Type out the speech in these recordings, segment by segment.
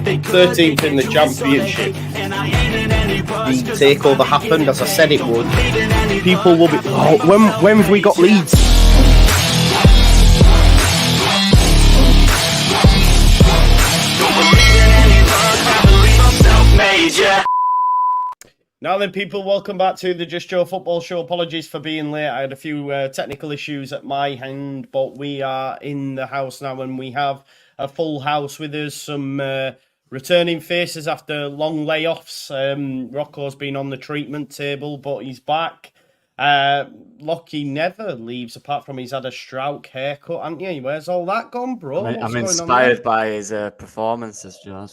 13th in the championship. The takeover happened as I said it would. People will be, oh, when have we got Leeds? Now then, people, welcome back to the Just Joe Football Show. Apologies for being late. I had a few technical issues at my end, but we are in the house now and we have a full house with us. Some returning faces after long layoffs. Rocco's been on the treatment table, but he's back. Lockie never leaves, apart from he's had a Strouk haircut, hasn't he? Where's all that gone, bro? I'm inspired by his performances, Joe.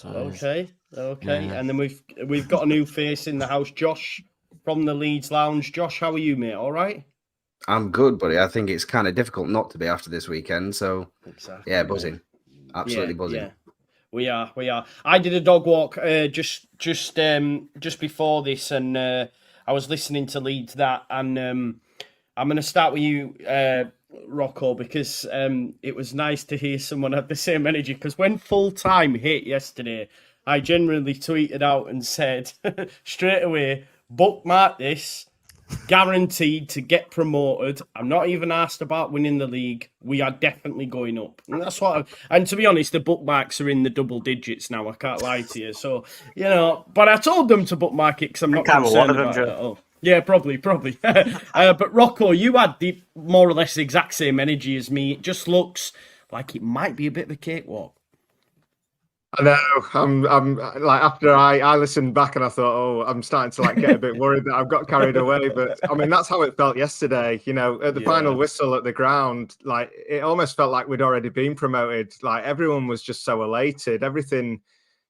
Okay. Yeah. And then we've got a new face in the house, Josh from the Leeds Lounge. Josh, how are you, mate? All right? I'm good, buddy. I think it's kind of difficult not to be after this weekend. So, exactly, yeah, buzzing. Absolutely buzzing. Yeah. We are. I did a dog walk just before this, and I was listening to Leeds that, and I'm going to start with you, Rocco, because it was nice to hear someone have the same energy. Because when full time hit yesterday, I generally tweeted out and said straight away, bookmark this, guaranteed to get promoted. I'm not even asked about winning the league. We are definitely going up. And that's what and to be honest, the bookmarks are in the double digits now. I can't lie to you. So, but I told them to bookmark it because I'm not concerned about it at all. Yeah, probably. But Rocco, you had the more or less exact same energy as me. It just looks like it might be a bit of a cakewalk. I know. I'm like, after I listened back and I thought, oh, I'm starting to get a bit worried that I've got carried away. But I mean, that's how it felt yesterday. At the final whistle at the ground, it almost felt like we'd already been promoted. Everyone was just so elated. Everything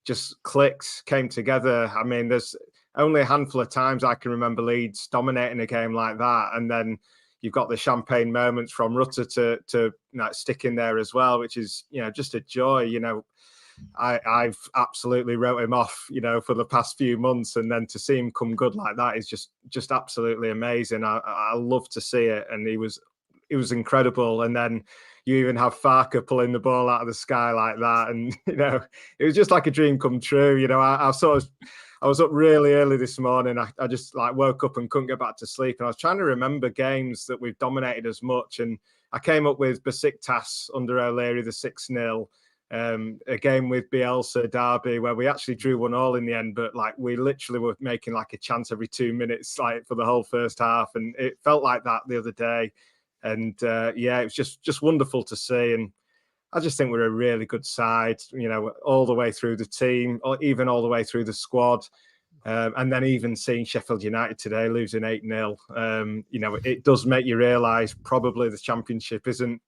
just clicked, came together. I mean, there's only a handful of times I can remember Leeds dominating a game like that, and then you've got the champagne moments from Rutter to stick in there as well, which is just a joy. I've absolutely wrote him off, for the past few months, and then to see him come good like that is just absolutely amazing. I love to see it, and he was incredible. And then you even have Farker pulling the ball out of the sky like that, and it was just like a dream come true. I was up really early this morning. I just woke up and couldn't get back to sleep, and I was trying to remember games that we've dominated as much, and I came up with Besiktas under O'Leary, the 6-0. A game with Bielsa, Derby, where we actually drew 1-1 in the end, but we literally were making a chance every 2 minutes for the whole first half, and it felt like that the other day. And it was just wonderful to see, and I just think we're a really good side, all the way through the team, or even all the way through the squad. And then even seeing Sheffield United today losing 8-0, it does make you realise probably the Championship isn't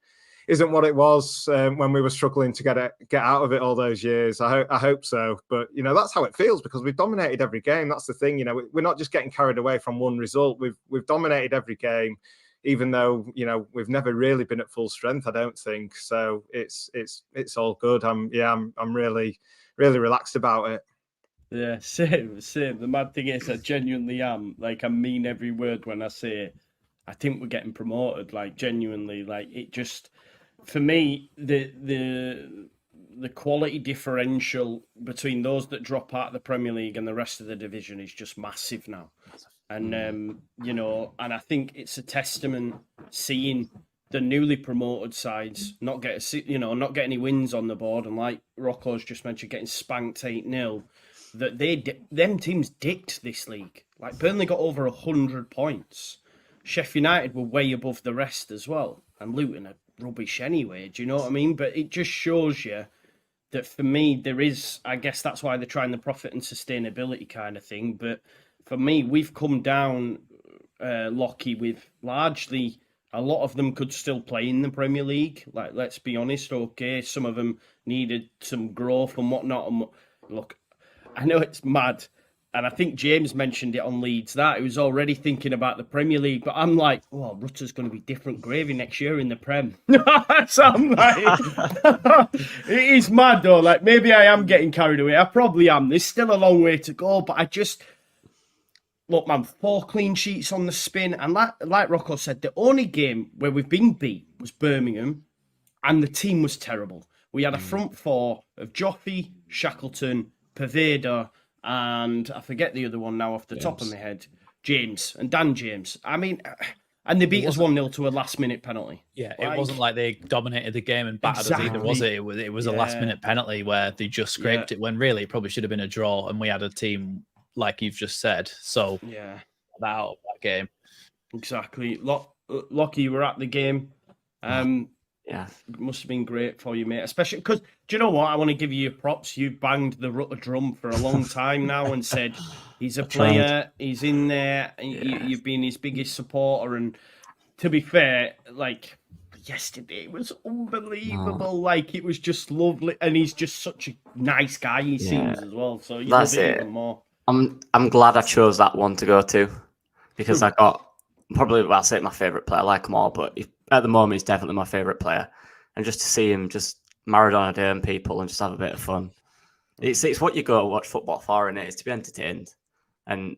what it was when we were struggling to get out of it all those years. I hope so. But, that's how it feels because we've dominated every game. That's the thing. We're not just getting carried away from one result. We've dominated every game, even though, we've never really been at full strength, I don't think. So it's all good. I'm really, really relaxed about it. Yeah, same. The mad thing is I genuinely am. I mean every word when I say I think we're getting promoted. Genuinely, it just... For me, the quality differential between those that drop out of the Premier League and the rest of the division is just massive now. And, and I think it's a testament seeing the newly promoted sides not get any wins on the board. And like Rocco's just mentioned, getting spanked 8-0, that them teams dicked this league. Burnley got over 100 points. Sheffield United were way above the rest as well. And Luton are rubbish anyway, do you know what I mean? But it just shows you that for me, there is, I guess that's why they're trying the profit and sustainability kind of thing. But for me, we've come down, Lockie, with largely, a lot of them could still play in the Premier League. Let's be honest, okay, some of them needed some growth and whatnot. And look, I know it's mad. And I think James mentioned it on Leeds that he was already thinking about the Premier League. But I'm like, oh, Rutter's going to be different gravy next year in the Prem. So I'm like, it is mad though. Maybe I am getting carried away. I probably am. There's still a long way to go. But I just, look, man, 4 clean sheets on the spin. And like Rocco said, the only game where we've been beat was Birmingham. And the team was terrible. We had a front four of Joffy, Shackleton, Pervada, and I forget the other one now off the top of my head, James and Dan James. I mean, and they beat us 1-0 to a last-minute penalty. Yeah, it wasn't like they dominated the game and battered us either, was it? It was a last-minute penalty where they just scraped it when really it probably should have been a draw, and we had a team like you've just said. So that game. Exactly. Lockie, you were at the game. Yeah, it must have been great for you, mate. Especially because, do you know what? I want to give you your props. You banged the Rutter drum for a long time now and said he's a player, he's in there. You've been his biggest supporter. And to be fair, like yesterday was unbelievable. Like it was just lovely, and he's just such a nice guy. He seems as well. So you love it even more. I'm glad I chose that one to go to because I got probably I'll say my favorite player. I like them all, but at the moment he's definitely my favorite player. And just to see him just Maradona Dern people and just have a bit of fun. It's what you go to watch football for, and it's to be entertained. And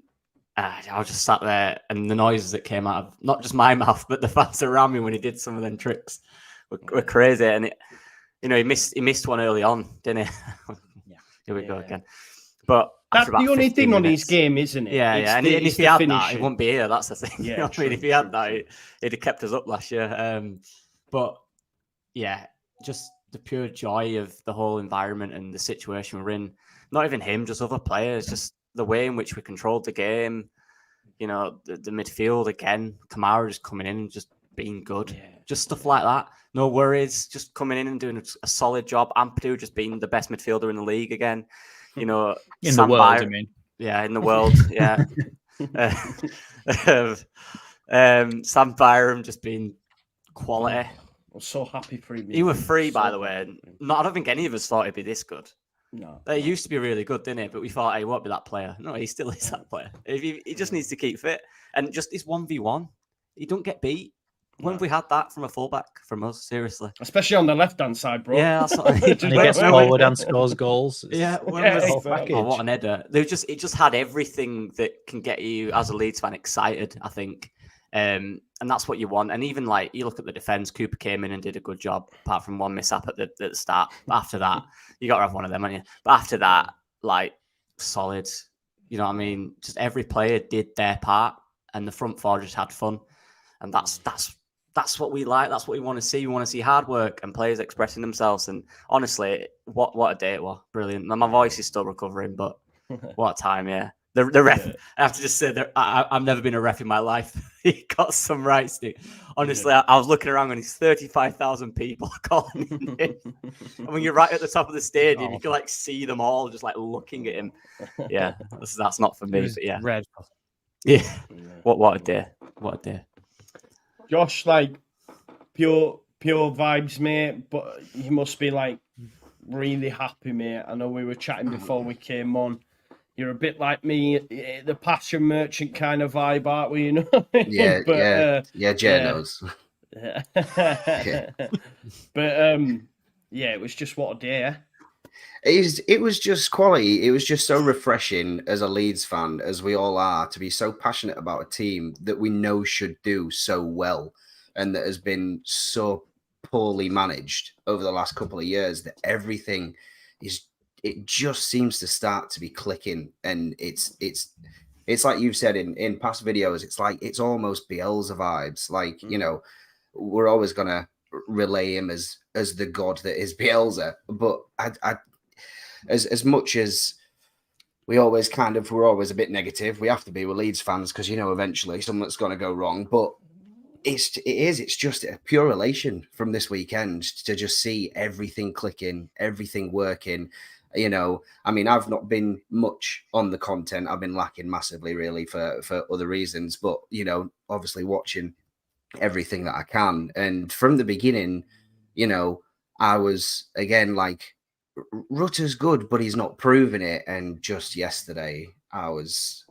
I was just sat there, and the noises that came out of not just my mouth, but the fans around me when he did some of them tricks were crazy. And he missed one early on, didn't he? Here we go again. But that's the only thing on his game, isn't it? Yeah, and if he had that, he wouldn't be here. That's the thing. Yeah, I mean, if he had that, he'd have kept us up last year. But yeah, just the pure joy of the whole environment and the situation we're in. Not even him, just other players. Just the way in which we controlled the game. You know, the midfield again. Kamara just coming in and just being good. Yeah. Just stuff like that. No worries. Just coming in and doing a solid job. Ampadu just being the best midfielder in the league again. You know, in the world, I mean. Yeah, in the world. Yeah. Sam Byram just being quality. I'm so happy for him. He was free, by the way. I don't think any of us thought he'd be this good. No. He used to be really good, didn't he? But we thought, he won't be that player. No, he still is that player. He just needs to keep fit. And just his 1v1, he don't get beat. When have we had that from a fullback from us? Seriously, especially on the left-hand side, bro. Yeah, that's what I mean. And he gets forward and scores goals. What an header! It just had everything that can get you as a Leeds fan excited. I think, and that's what you want. And even like you look at the defense, Cooper came in and did a good job, apart from one mishap at the start. But after that, you got to have one of them, haven't you? But after that, like solid. You know what I mean? Just every player did their part, and the front four just had fun, and that's what we like. That's what we want to see. We want to see hard work and players expressing themselves. And honestly, what a day it was. Brilliant. My voice is still recovering, but what a time, yeah. The ref, I have to just say that I've never been a ref in my life. He got some rights, dude. Honestly, I was looking around and it's 35,000 people calling him in. And when you're right at the top of the stadium, you can like see them all just like looking at him. Yeah, that's not for me, but yeah. Red. Yeah. What a day. What a day. Josh, like pure vibes, mate. But you must be like really happy, mate. I know we were chatting before we came on. You're a bit like me, the passion merchant kind of vibe, aren't we? You know? Yeah, but, Jay knows. But it was just what a day. It was just quality. It was just so refreshing as a Leeds fan, as we all are, to be so passionate about a team that we know should do so well and that has been so poorly managed over the last couple of years that everything it just seems to start to be clicking. And it's like you've said in past videos, it's almost Bielsa vibes. Like, you know, we're always going to relay him as the god that is Bielsa. But as much as we're always a bit negative, we have to be with Leeds fans because, you know, eventually something's going to go wrong. But it's just a pure elation from this weekend to just see everything clicking, everything working. You know, I mean, I've not been much on the content. I've been lacking massively, really, for other reasons. But, you know, obviously watching everything that I can. And from the beginning, you know, I was, again, like, Rutter's good, but he's not proving it. And just yesterday, I was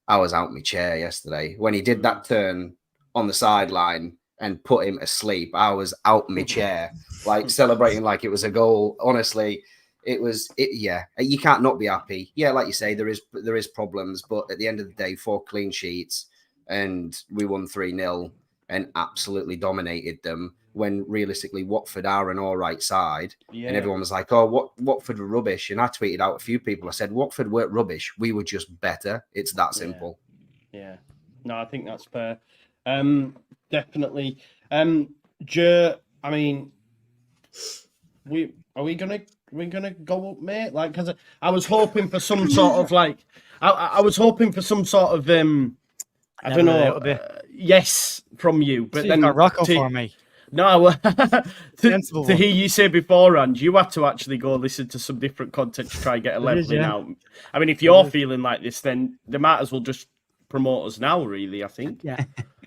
out my chair yesterday. When he did that turn on the sideline and put him asleep, I was out my chair, like celebrating like it was a goal. Honestly, you can't not be happy. Yeah, like you say, there is problems, but at the end of the day, 4 clean sheets and we won 3-0 and absolutely dominated them. when realistically Watford are an all right side. Yeah. And everyone was like, oh, Watford were rubbish. And I tweeted out a few people. I said, Watford weren't rubbish. We were just better. It's that simple. Yeah. No, I think that's fair. Definitely. Joe, I mean, are we gonna go up, mate? Like, because I was hoping for some sort of like, I was hoping for some sort of I don't know, yes from you, but so then got Rocco for me. No, to hear you say beforehand, you had to actually go listen to some different content to try and get a leveling out. I mean, if you're feeling like this, then they might as well just promote us now, really, I think. Yeah,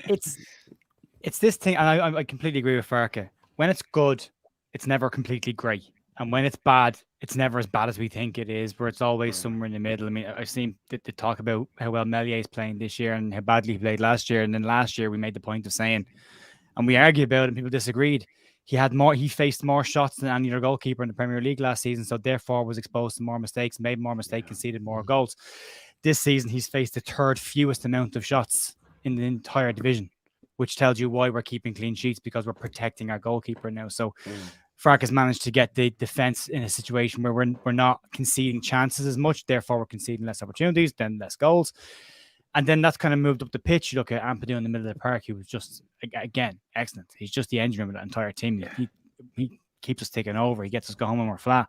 it's this thing, and I completely agree with Farke. When it's good, it's never completely great. And when it's bad, it's never as bad as we think it is, where it's always somewhere in the middle. I mean, I've seen the talk about how well Melié's playing this year and how badly he played last year. And then last year we made the point of saying, and we argued about it and people disagreed, he faced more shots than any other goalkeeper in the Premier League last season, so therefore was exposed to more mistakes, made more mistakes, conceded more goals. This season, he's faced the third fewest amount of shots in the entire division, which tells you why we're keeping clean sheets, because we're protecting our goalkeeper now. So Farke has managed to get the defense in a situation where we're not conceding chances as much, therefore we're conceding less opportunities, then less goals. And then that's kind of moved up the pitch. You look at Ampadu in the middle of the park, he was just, again, excellent. He's just the engine room of that entire team. He keeps us taking over. He gets us going when we're flat.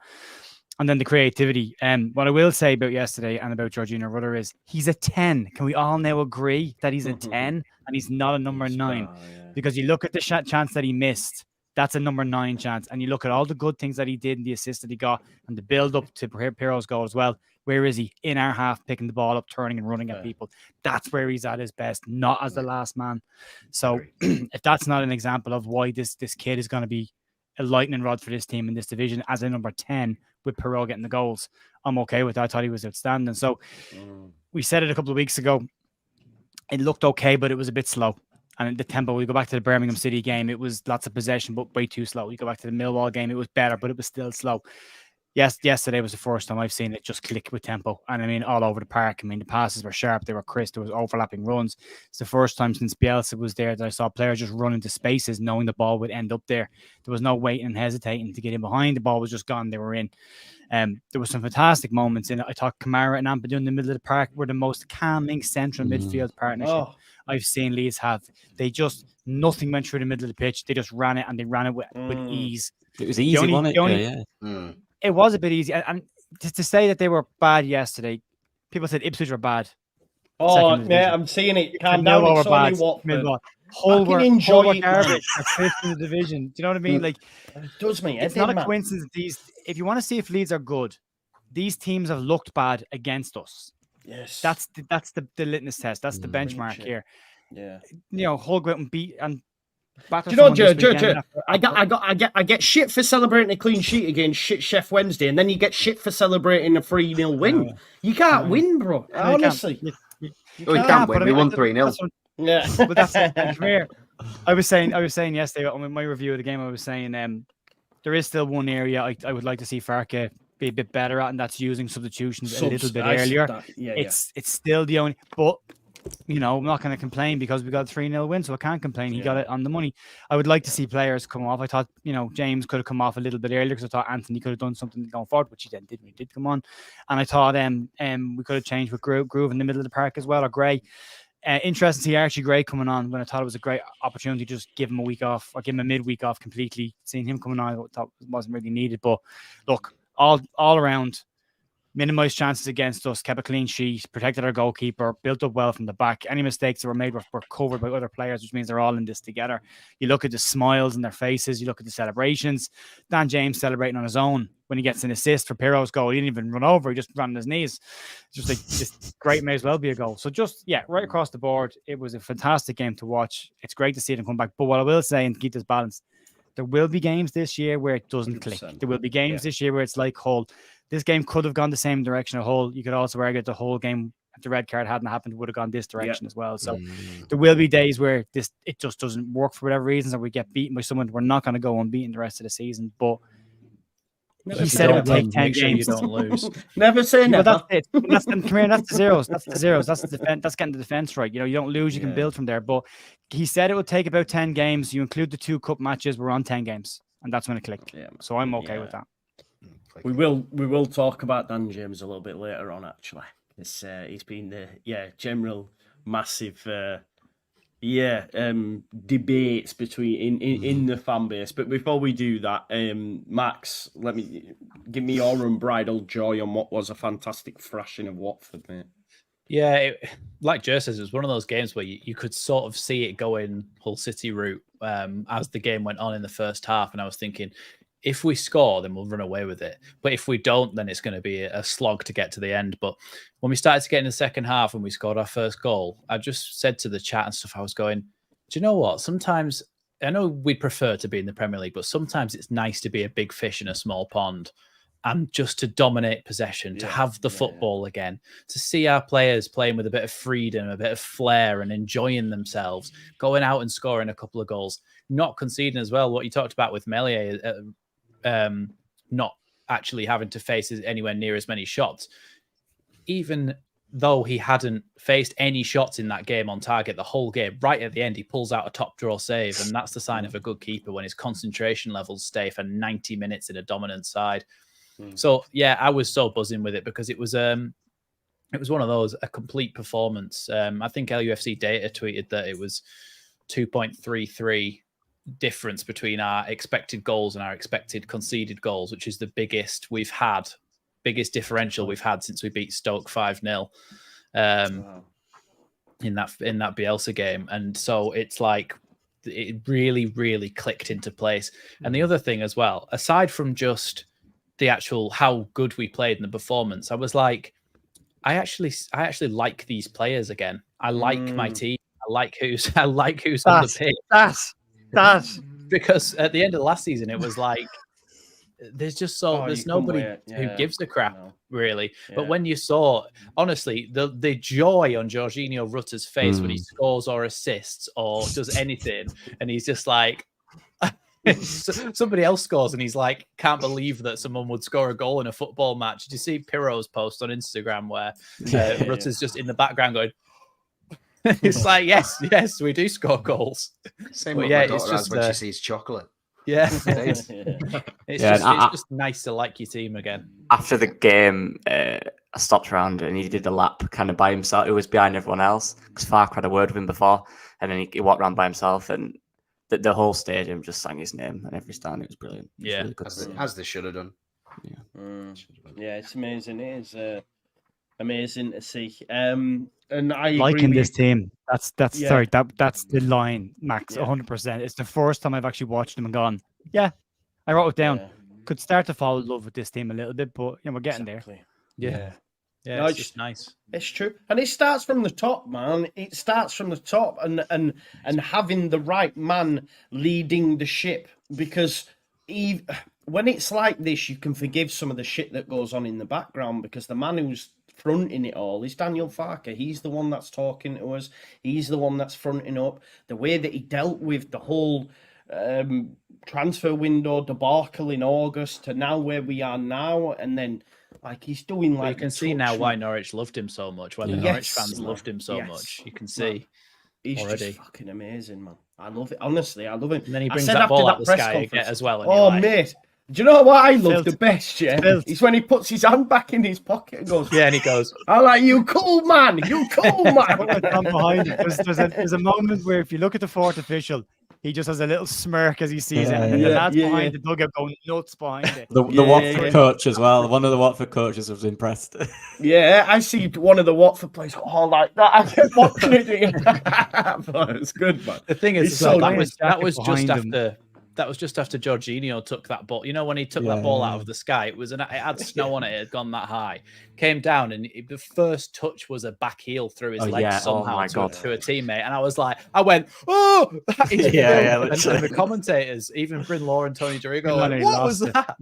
And then the creativity. What I will say about yesterday and about Georgina Rudder is he's a 10. Can we all now agree that he's a 10 and he's not a number 9? Because you look at the chance that he missed, that's a number 9 chance. And you look at all the good things that he did and the assist that he got and the build up to Piro's goal as well. Where is he? In our half, picking the ball up, turning and running at people. That's where he's at his best, not as the last man. So if that's not an example of why this kid is going to be a lightning rod for this team in this division as a number 10 with Pirot getting the goals, I'm okay with that. I thought he was outstanding. So we said it a couple of weeks ago. It looked okay, but it was a bit slow. And the tempo, we go back to the Birmingham City game, it was lots of possession, but way too slow. You go back to the Millwall game, it was better, but it was still slow. Yes, yesterday was the first time I've seen it just click with tempo. And I mean, all over the park. I mean, the passes were sharp. They were crisp. There was overlapping runs. It's the first time since Bielsa was there that I saw players just run into spaces knowing the ball would end up there. There was no waiting and hesitating to get in behind. The ball was just gone. They were in. There were some fantastic moments in it. I thought Kamara and Ampadu in the middle of the park were the most calming central midfield partnership I've seen Leeds have. They just, nothing went through the middle of the pitch. They just ran it, and they ran it with ease. It was easy, wasn't it? It was a bit easy. And to say that they were bad yesterday, people said Ipswich were bad. Oh, yeah, I'm seeing it. Calm down. It's only Watford. Hull were garbage. They're fifth in the division. Do you know what I mean? Like, it does me. It's not a coincidence. If you want to see if Leeds are good, these teams have looked bad against us. Yes, that's the litmus test. That's the benchmark here. Yeah, you know, Hull go out and beat and. Do you know, Joe? I get shit for celebrating a clean sheet against Chef Wednesday, and then you get shit for celebrating a 3-0 win. You can't win, bro. Honestly, you can't win. We won 3-0. Yeah, but that's come here. I was saying yesterday on my review of the game. I was saying there is still one area I would like to see Farke be a bit better at, and that's using substitutions a little bit earlier. It's still the only, but. You know, I'm not going to complain because we got a 3-0 win, so I can't complain. He got it on the money. I would like to see players come off. I thought, you know, James could have come off a little bit earlier because I thought Anthony could have done something going forward, which he then didn't. He did come on. And I thought we could have changed with Groove in the middle of the park as well, or Gray. Interesting to see Archie Gray coming on when I thought it was a great opportunity to just give him a week off or give him a midweek off completely. Seeing him coming on, I thought wasn't really needed. But look, all around, minimized chances against us, kept a clean sheet, protected our goalkeeper, built up well from the back. Any mistakes that were made were covered by other players, which means they're all in this together. You look at the smiles in their faces, you look at the celebrations. Dan James celebrating on his own when he gets an assist for Piro's goal. He didn't even run over, he just ran on his knees. Just like, just great, may as well be a goal. So just, yeah, right across the board, it was a fantastic game to watch. It's great to see them come back. But what I will say, and keep this balance, there will be games this year where it doesn't click. There will be games this year where it's like Hull. This game could have gone the same direction of Hull. You could also argue the whole game, if the red card hadn't happened, would have gone this direction as well. So there will be days where it just doesn't work for whatever reasons, or we get beaten by someone. We're not going to go unbeaten the rest of the season. But He said it would take 10 make sure games. you don't lose. Never say Well, never. that's it. That's the zeros. That's the zeros. That's the defense. That's getting the defense right. You don't lose. You can build from there. But he said it would take about 10 games. You include the 2 cup matches. We're on 10 games, and that's when it clicked. Yeah. So I'm okay with that. We will talk about Dan James a little bit later on. Actually, he's been the general massive debates between in the fan base. But before we do that, Max, give me your unbridled joy on what was a fantastic thrashing of Watford, mate. Yeah, like Joe says, it was one of those games where you could sort of see it going Hull City route as the game went on in the first half, and I was thinking, if we score, then we'll run away with it. But if we don't, then it's going to be a slog to get to the end. But when we started to get in the second half and we scored our first goal, I just said to the chat and stuff, I was going, do you know what? Sometimes, I know we'd prefer to be in the Premier League, but sometimes it's nice to be a big fish in a small pond and just to dominate possession, to have the football again, to see our players playing with a bit of freedom, a bit of flair and enjoying themselves, going out and scoring a couple of goals, not conceding as well. What you talked about with Meslier, not actually having to face anywhere near as many shots. Even though he hadn't faced any shots in that game on target the whole game, right at the end, he pulls out a top draw save. And that's the sign of a good keeper, when his concentration levels stay for 90 minutes in a dominant side. So, yeah, I was so buzzing with it because it was one of those, a complete performance. I think LUFC Data tweeted that it was 2.33 difference between our expected goals and our expected conceded goals, which is the biggest differential we've had since we beat Stoke 5-0 in that Bielsa game. And so it's like it really, really clicked into place. And the other thing as well, aside from just the actual how good we played in the performance, I was like, I actually like these players again. I like my team. I like who's on the pitch. That's because at the end of the last season, it was like there's nobody who gives a crap, really. Yeah. But when you saw, honestly, the joy on Jorginho Rutter's face when he scores or assists or does anything, and he's just like, somebody else scores and he's like, can't believe that someone would score a goal in a football match. Did you see Piro's post on Instagram where Rutter's just in the background going, it's like, yes, we do score goals. Same with my daughter has when she sees chocolate. Yeah. It's just nice to like your team again. After the game, I stopped around and he did a lap kind of by himself. It was behind everyone else because Farke had a word with him before, and then he walked around by himself, and the whole stadium just sang his name and every stand. It was brilliant. It was really good as they should have done. Yeah, it's amazing. It is amazing to see. And I liking this team. That's the line, Max. 100%. It's the first time I've actually watched them and gone, I wrote it down. Yeah. Could start to fall in love with this team a little bit, but we're getting there. Yeah, it's just nice. It's true, and it starts from the top, man. It starts from the top, and having the right man leading the ship, because when it's like this, you can forgive some of the shit that goes on in the background, because the man who's fronting it all is Daniel Farke. He's the one that's talking to us. He's the one that's fronting up. The way that he dealt with the whole transfer window debacle in August to now where we are now, and then like he's doing like. You can see now why Norwich loved him so much. Why the Norwich fans loved him so much. You can see. He's already just fucking amazing, man. I love it. Honestly, I love it. And then he brings that ball out the sky again as well. And mate. Do you know what I love the best, Is when he puts his hand back in his pocket and goes, and he goes, I'm like, you cool man. Behind him. There's a moment where if you look at the fourth official, he just has a little smirk as he sees it, and then the lads behind the dugout going nuts behind it. The Watford coach as well. One of the Watford coaches was impressed. I see one of the Watford players like that. I kept watching it. It's good, man. The thing is, that was just after Jorginho took that ball. You know, when he took that ball out of the sky, it had snow on it. It had gone that high. Came down, and the first touch was a back heel through his legs somehow to a teammate. And I went, oh! And the commentators, even Bryn Law and Tony Dorigo, like, what was that?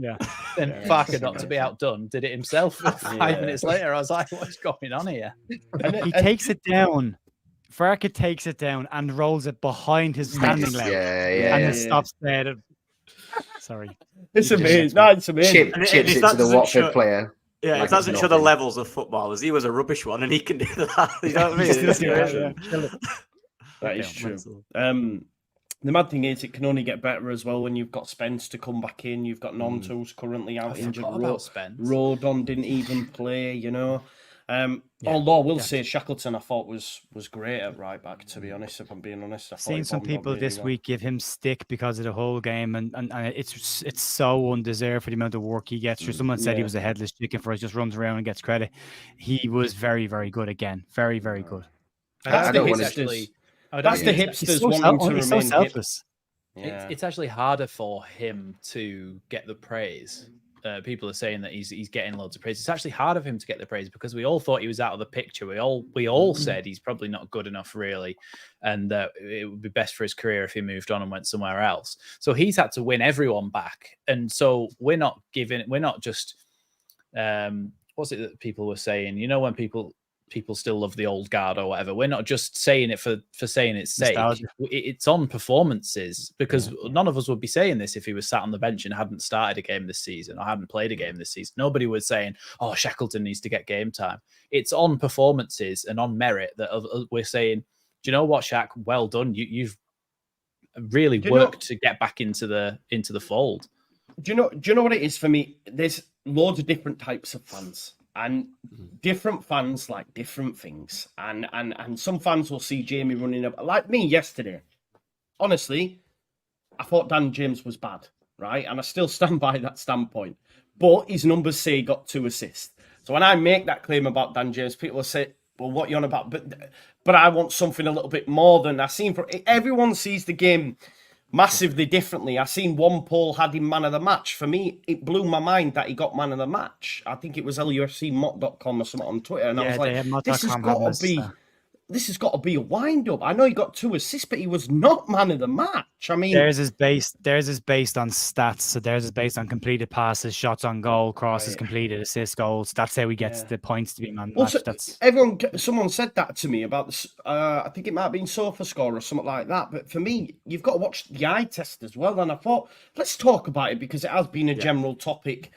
Then Farke, not to be outdone, did it himself 5 minutes later. I was like, what's going on here? He takes it down. Farke takes it down and rolls it behind his standing leg. And it stops there. Sorry. It's amazing. No, it's amazing. Chips it to the Watford player. Yeah, if that doesn't show the levels of footballers, he was a rubbish one, and he can do that. You know what I mean? It's crazy. That is true. The mad thing is, it can only get better as well when you've got Spence to come back in. You've got Nonto's currently out injured. Rodon didn't even play, you know. Although I will say Shackleton, I thought was great at right back. To be honest, if I'm being honest, I've seen some people this week give him stick because of the whole game, and it's so undeserved for the amount of work he gets. Someone said he was a headless chicken for us, just runs around and gets credit. He was very, very good again. Very, very good. That's the hipsters. That's the hipsters wanting to remain selfless. It's actually harder for him to get the praise. People are saying that he's getting loads of praise. It's actually harder for him to get the praise because we all thought he was out of the picture. We all said he's probably not good enough, really, and it would be best for his career if he moved on and went somewhere else. So he's had to win everyone back, and so we're not just what's it that people were saying? You know, when people still love the old guard or whatever. We're not just saying it for saying its sake. It's on performances, because none of us would be saying this if he was sat on the bench and hadn't started a game this season or hadn't played a game this season. Nobody was saying, oh, Shackleton needs to get game time. It's on performances and on merit that we're saying, do you know what, Shaq? Well done. You've really worked to get back into the fold. Do you know what it is for me? There's loads of different types of fans. And different fans like different things. And some fans will see Jamie running up. Like me yesterday. Honestly, I thought Dan James was bad, right? And I still stand by that standpoint. But his numbers say he got 2 assists. So when I make that claim about Dan James, people will say, well, what are you on about? But I want something a little bit more than I seen. Everyone sees the game massively differently. I seen one poll had him man of the match. For me, it blew my mind that he got man of the match. I think it was LUFCMot.com or something on Twitter, and I was like, this has got to be a wind up. I know he got 2 assists, but he was not man of the match. I mean, theirs is based on stats. So theirs is based on completed passes, shots on goal, crosses completed, assists, goals. That's how he gets the points to be man of the match. Someone said that to me about this. I think it might have been SofaScore or something like that. But for me, you've got to watch the eye test as well. And I thought, let's talk about it because it has been a general topic.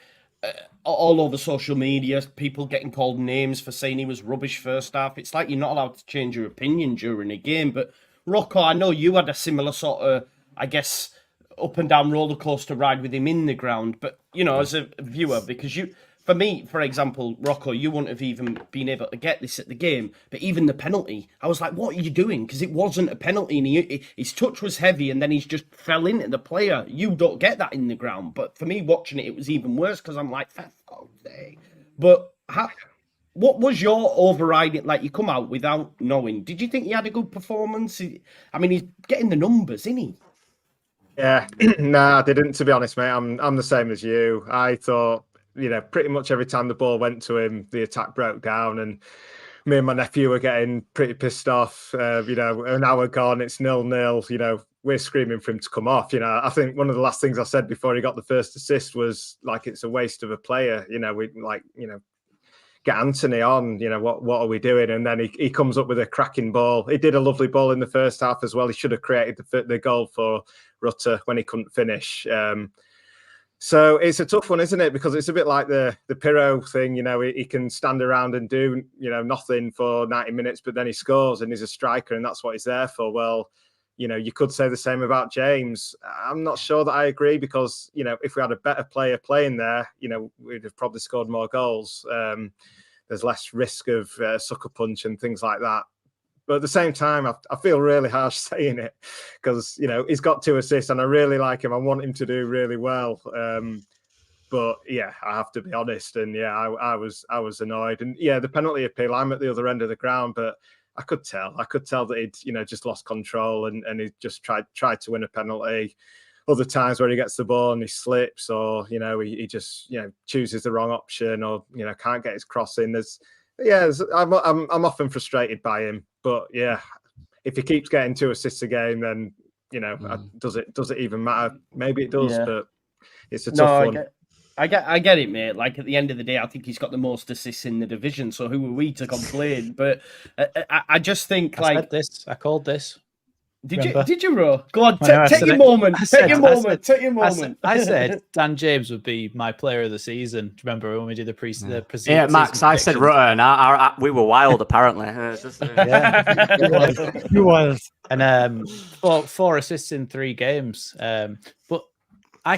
All over social media, people getting called names for saying he was rubbish first half. It's like you're not allowed to change your opinion during a game. But Rocco, I know you had a similar sort of, I guess, up and down roller coaster ride with him in the ground. But, you know, as a viewer, because for me, for example, Rocco, you wouldn't have even been able to get this at the game. But even the penalty, I was like, what are you doing? Because it wasn't a penalty. And his touch was heavy and then he's just fell into the player. You don't get that in the ground. But for me, watching it was even worse because I'm like, but what was your overriding? Like, you come out without knowing. Did you think he had a good performance? I mean, he's getting the numbers, isn't he? Yeah, no, I didn't, to be honest, mate. I'm the same as you. I thought, you know, pretty much every time the ball went to him, the attack broke down, and me and my nephew were getting pretty pissed off. You know, an hour gone, it's 0-0. You know, we're screaming for him to come off. You know, I think one of the last things I said before he got the first assist was like, it's a waste of a player. You know, we get Anthony on. You know, what are we doing? And then he comes up with a cracking ball. He did a lovely ball in the first half as well. He should have created the goal for Rutter when he couldn't finish. So it's a tough one, isn't it? Because it's a bit like the Pirro thing. You know, he can stand around and do, you know, nothing for 90 minutes, but then he scores and he's a striker and that's what he's there for. Well, you know, you could say the same about James. I'm not sure that I agree because, you know, if we had a better player playing there, you know, we'd have probably scored more goals. There's less risk of sucker punch and things like that. But at the same time, I feel really harsh saying it because, you know, he's got 2 assists and I really like him. I want him to do really well. But yeah, I have to be honest. And yeah, I was annoyed. And yeah, the penalty appeal, I'm at the other end of the ground, but I could tell that he'd, you know, just lost control and he just tried to win a penalty. Other times where he gets the ball and he slips, or, you know, he just, you know, chooses the wrong option, or, you know, can't get his cross in. I'm often frustrated by him, but yeah, if he keeps getting 2 assists a game, then, you know, does it even matter? Maybe it does, but it's a tough one. I get it, mate. Like, at the end of the day, I think he's got the most assists in the division. So who are we to complain? But I just think, I called this. Did you, Ro? Go on, I take your moment. Take your moment. I said Dan James would be my player of the season. Do you remember when we did the pre-season? Yeah, Max, I said Rutter, and we were wild, apparently. You was. And four assists in 3 games. But I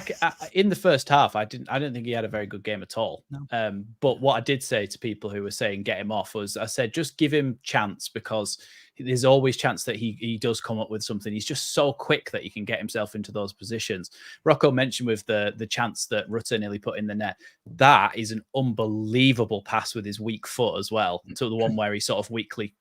in the first half, I didn't think he had a very good game at all. No. But what I did say to people who were saying get him off was, I said just give him chance, because there's always chance that he does come up with something. He's just so quick that he can get himself into those positions. Rocco mentioned with the chance that Rutter nearly put in the net. That is an unbelievable pass with his weak foot as well, to the one where he sort of weakly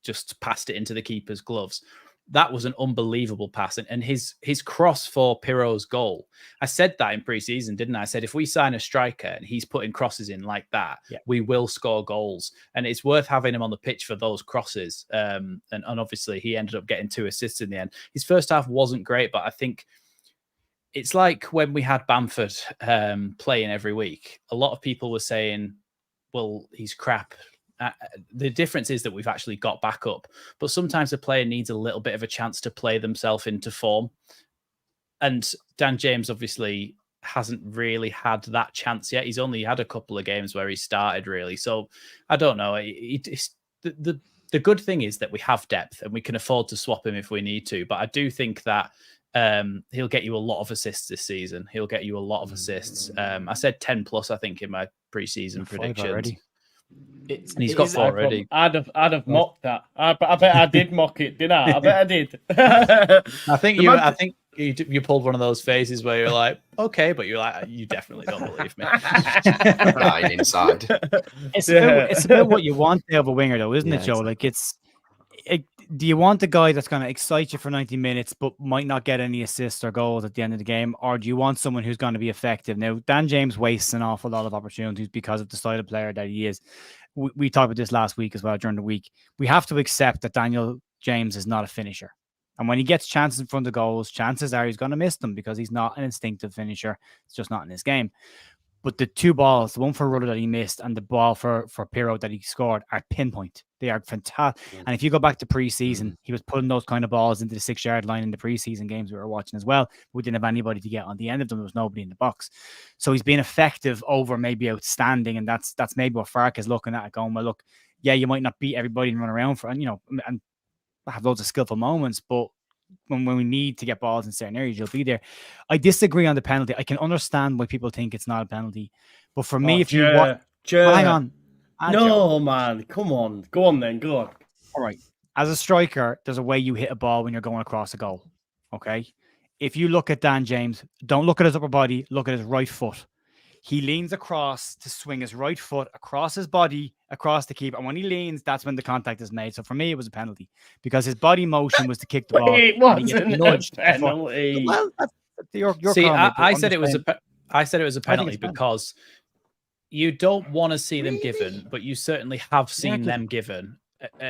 just passed it into the keeper's gloves. That was an unbelievable pass. And his cross for Pirro's goal, I said that in pre-season, didn't I? I said, if we sign a striker and he's putting crosses in like that, we will score goals. And it's worth having him on the pitch for those crosses. And obviously he ended up getting 2 assists in the end. His first half wasn't great, but I think it's like when we had Bamford playing every week, a lot of people were saying, well, he's crap. The difference is that we've actually got back up, but sometimes a player needs a little bit of a chance to play themselves into form. And Dan James obviously hasn't really had that chance yet. He's only had a couple of games where he started, really. So I don't know. The good thing is that we have depth and we can afford to swap him if we need to. But I do think that he'll get you a lot of assists this season. He'll get you a lot of assists. I said 10 plus, I think, in my preseason predictions. Already. And he's got 4 already. I'd have mocked that. I bet I did mock it, didn't I? I bet I did. I think you pulled one of those phases where you're like, okay, but you're like, you definitely don't believe me. Right inside. It's about what you want out of a winger, though, isn't it, Joe? Like do you want the guy that's going to excite you for 90 minutes but might not get any assists or goals at the end of the game, or do you want someone who's going to be effective? Now, Dan James wastes an awful lot of opportunities because of the style of player that he is. We talked about this last week as well, during the week. We have to accept that Daniel James is not a finisher. And when he gets chances in front of goals, chances are he's going to miss them because he's not an instinctive finisher. It's just not in his game. But the 2 balls, the one for Rutter that he missed and the ball for Pirro that he scored, are pinpoint. They are fantastic. And if you go back to pre-season, he was putting those kind of balls into the 6-yard line in the pre-season games we were watching as well. We didn't have anybody to get on the end of them. There was nobody in the box. So he's been effective over maybe outstanding. And that's maybe what Fark is looking at, going, well, look, yeah, you might not beat everybody and run around for, and have loads of skillful moments, but when we need to get balls in certain areas, you'll be there. I disagree on the penalty. I can understand why people think it's not a penalty, but for me, if you want, hang on, no, man, come on, go on then, go on. All right, as a striker, there's a way you hit a ball when you're going across a goal. Okay, if you look at Dan James, don't look at his upper body, look at his right foot. He leans across to swing his right foot across his body, across the keeper. And when he leans, that's when the contact is made. So for me, it was a penalty because his body motion was to kick the ball. It wasn't a penalty. Well, your See, comment, I said it was a penalty because you don't want to see them given, but you certainly have seen them given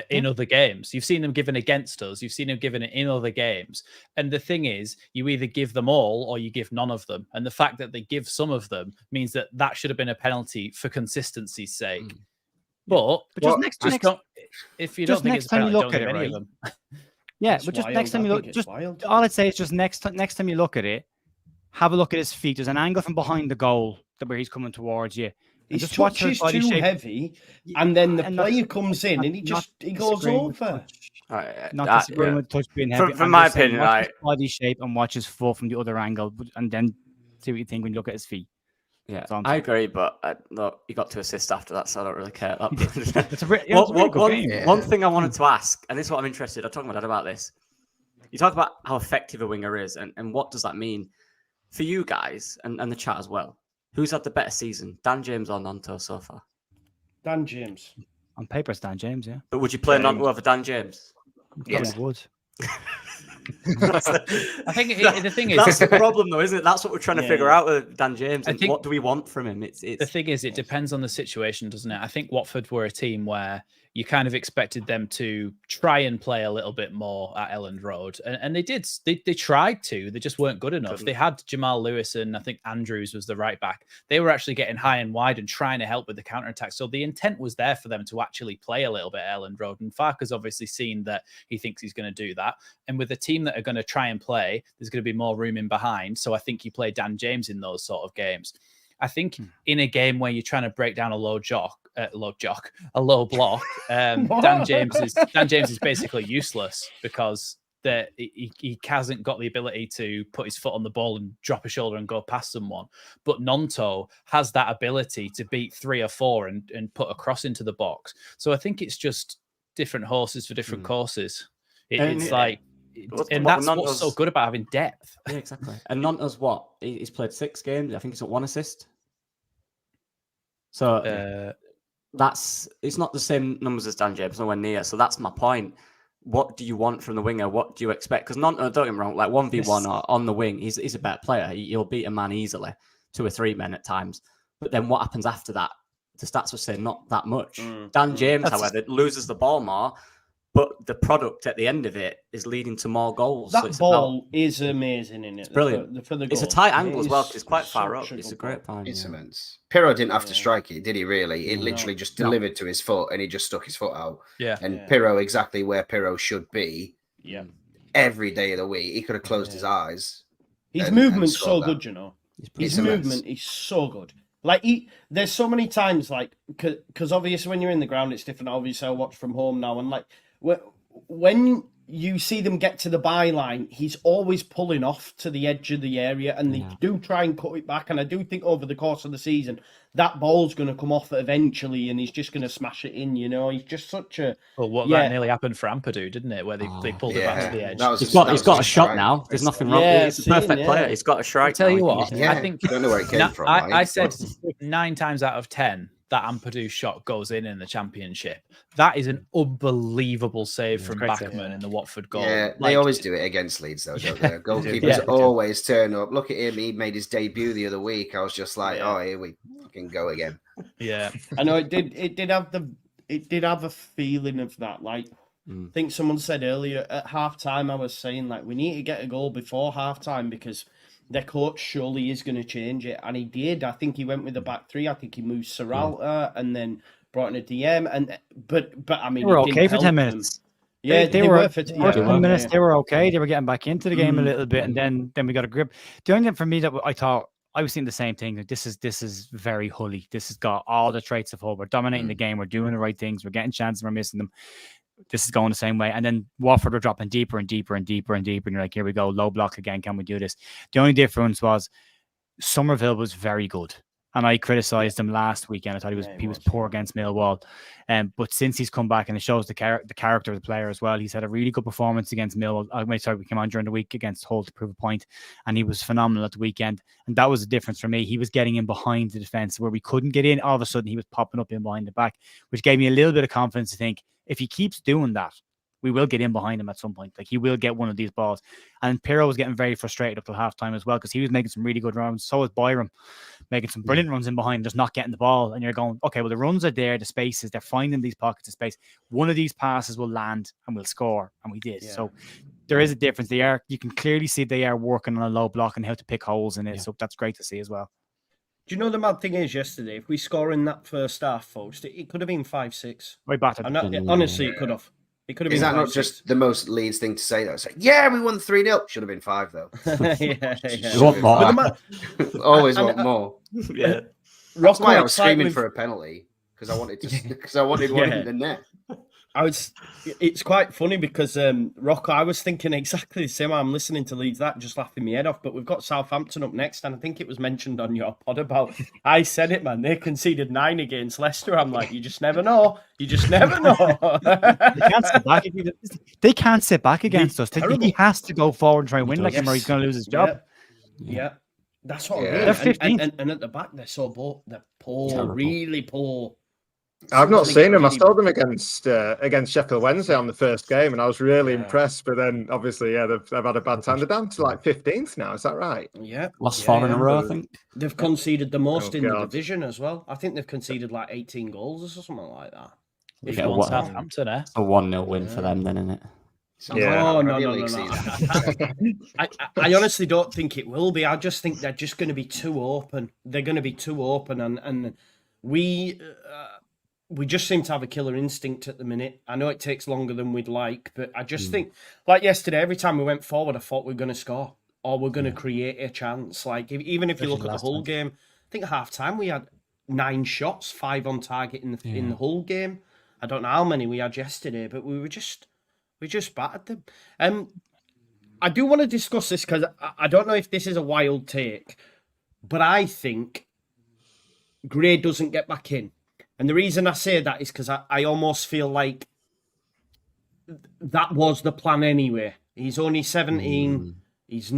in other games. You've seen them given against us. You've seen them given in other games. And the thing is, you either give them all or you give none of them. And the fact that they give some of them means that should have been a penalty for consistency's sake. But just next time you don't think it's a penalty, don't give any of them. Yeah, but just next time you look, just all I'd say is just next time you look at it, have a look at his feet. There's an angle from behind the goal where he's coming towards you. His touch is too heavy, and then the player comes in and he goes over. Not disagreeing with touch being heavy. From my opinion, watch his body shape and watch his foot from the other angle, and then see what you think when you look at his feet. Yeah, I agree, but look, he got 2 assists after that, so I don't really care. One thing I wanted to ask, and this is what I'm interested. I'm talking to my dad about this. You talk about how effective a winger is, and what does that mean for you guys and the chat as well? Who's had the better season, Dan James or Nanto so far? Dan James. On paper, it's Dan James, yeah. But would you play Nanto over Dan James? Yes, I would. I think the thing is that's the problem, though, isn't it? That's what we're trying to figure out with Dan James. And what do we want from him? It's the thing is, it depends on the situation, doesn't it? I think Watford were a team where you kind of expected them to try and play a little bit more at Elland Road, and they did. They tried to. They just weren't good enough. They had Jamal Lewis and I think Andrews was the right back. They were actually getting high and wide and trying to help with the counter attack. So the intent was there for them to actually play a little bit at Elland Road. And Farke's obviously seen that he thinks he's going to do that. And with a team that are going to try and play, there's going to be more room in behind. So I think you play Dan James in those sort of games. I think in a game where you're trying to break down a low block, Dan James is basically useless because he hasn't got the ability to put his foot on the ball and drop a shoulder and go past someone. But Gnonto has that ability to beat 3 or 4 and put a cross into the box. So I think it's just different horses for different courses. It's like, and that's what's so good about having depth. Yeah, exactly. And Gnonto's what? He's played 6 games. I think he's got 1 assist. So it's not the same numbers as Dan James, nowhere near. So that's my point. What do you want from the winger? What do you expect? Because Gnonto, don't get me wrong, like 1v1 or on the wing, he's a better player. He'll beat a man easily, 2 or 3 men at times. But then what happens after that? The stats would say not that much. Dan James, however, loses the ball more, but the product at the end of it is leading to more goals. That ball is amazing, isn't it? It's brilliant. For the goal. It's a tight angle as well because it's quite far up. It's a great point. It's immense. Pirro didn't have to strike it, did he, really? It literally just delivered to his foot and he just stuck his foot out. Yeah. And Pirro, exactly where Pirro should be every day of the week. He could have closed his eyes. His movement's so good, you know. His movement is so good. Like, there's so many times, like, because obviously when you're in the ground, it's different. Obviously, I watch from home now, and like, when you see them get to the byline, he's always pulling off to the edge of the area, and they do try and cut it back. And I do think over the course of the season, that ball's going to come off eventually, and he's just going to smash it in. You know, he's just such a. Well, that nearly happened for Ampadu, didn't it? Where they pulled it back to the edge. He's got a shot now. There's nothing wrong. He's a perfect player. He's got a strike. I tell you what, I think I don't know where it came from. I said 9 times out of 10. That Ampadu shot goes in the Championship. That is an unbelievable save from Bachmann in the Watford goal. Yeah, they always do it against Leeds, though, don't they? Goalkeepers always turn up. Look at him. He made his debut the other week. I was just like, oh, here we fucking go again. Yeah. I know it did have a feeling of that. Like, I think someone said earlier at halftime, I was saying, like, we need to get a goal before halftime because their coach surely is going to change it, and he did. I think he went with the back 3. I think he moved Serralta and then brought in a DM. But I mean, they were okay for 10 minutes. Yeah, they were for 10 minutes. They were okay. They were getting back into the game a little bit, and then we got a grip. The only thing for me that I thought I was seeing the same thing. Like, this is very Hully. This has got all the traits of Hull. We're dominating the game. We're doing the right things. We're getting chances. We're missing them. This is going the same way. And then Watford were dropping deeper and deeper and deeper and deeper. And you're like, here we go, low block again. Can we do this? The only difference was Somerville was very good. And I criticised him last weekend. I thought he was poor against Millwall. But since he's come back, and it shows the character of the player as well, he's had a really good performance against Millwall. We came on during the week against Hull to prove a point, and he was phenomenal at the weekend. And that was the difference for me. He was getting in behind the defence where we couldn't get in. All of a sudden, he was popping up in behind the back, which gave me a little bit of confidence to think, if he keeps doing that, we will get in behind him at some point. Like, he will get one of these balls. And Pirro was getting very frustrated up till halftime as well, because he was making some really good runs. So was Byram, making some brilliant runs in behind, just not getting the ball. And you're going, okay, well, the runs are there, the spaces, they're finding these pockets of space. One of these passes will land and we'll score. And we did. Yeah. So there is a difference. You can clearly see they are working on a low block and how to pick holes in it. Yeah. So that's great to see as well. Do you know the mad thing is, yesterday, if we score in that first half, folks, it could have been 5-6. We battered. Honestly, it could have. It could have been. Is that 5-6. Not just the most Leeds thing to say, though? It's like, yeah, we won 3-0. Should have been 5, though. You want more. Always want more. Yeah. That's why I was screaming for a penalty, because I wanted one in the net. It's quite funny because Rocco, I was thinking exactly the same. I'm listening to Leeds, that just laughing my head off. But we've got Southampton up next, and I think it was mentioned on your pod about. I said it, man. They conceded 9 against Leicester. I'm like, you just never know. You just never know. They can't sit back against us. He has to go forward and try and win like him, or he's going to lose his job. Yeah. That's what. They're 15th. And at the back, they're so poor. They're poor, really poor. I've not seen them. I saw them against Sheffield Wednesday on the first game, and I was really impressed. But then, obviously, they've had a bad time. They're down to like 15th now. Is that right? Yeah. Lost 4 in a row, I think. They've conceded the most in the God. division as well. I think they've conceded like 18 goals or something like that. We've got Southampton, eh? A 1-0 win for them, then, isn't it? No. I honestly don't think it will be. I just think they're just going to be too open. They're going to be too open, and we just seem to have a killer instinct at the minute. I know it takes longer than we'd like, but I just think, like yesterday, every time we went forward, I thought we were going to score or we're going to create a chance. Like even if you look at the Hull game, I think at half time we had 9 shots, 5 on target in the Hull game. I don't know how many we had yesterday, but we just battered them. I do want to discuss this because I don't know if this is a wild take, but I think Gray doesn't get back in. And the reason I say that is because I almost feel like that was the plan anyway. He's only 17. He's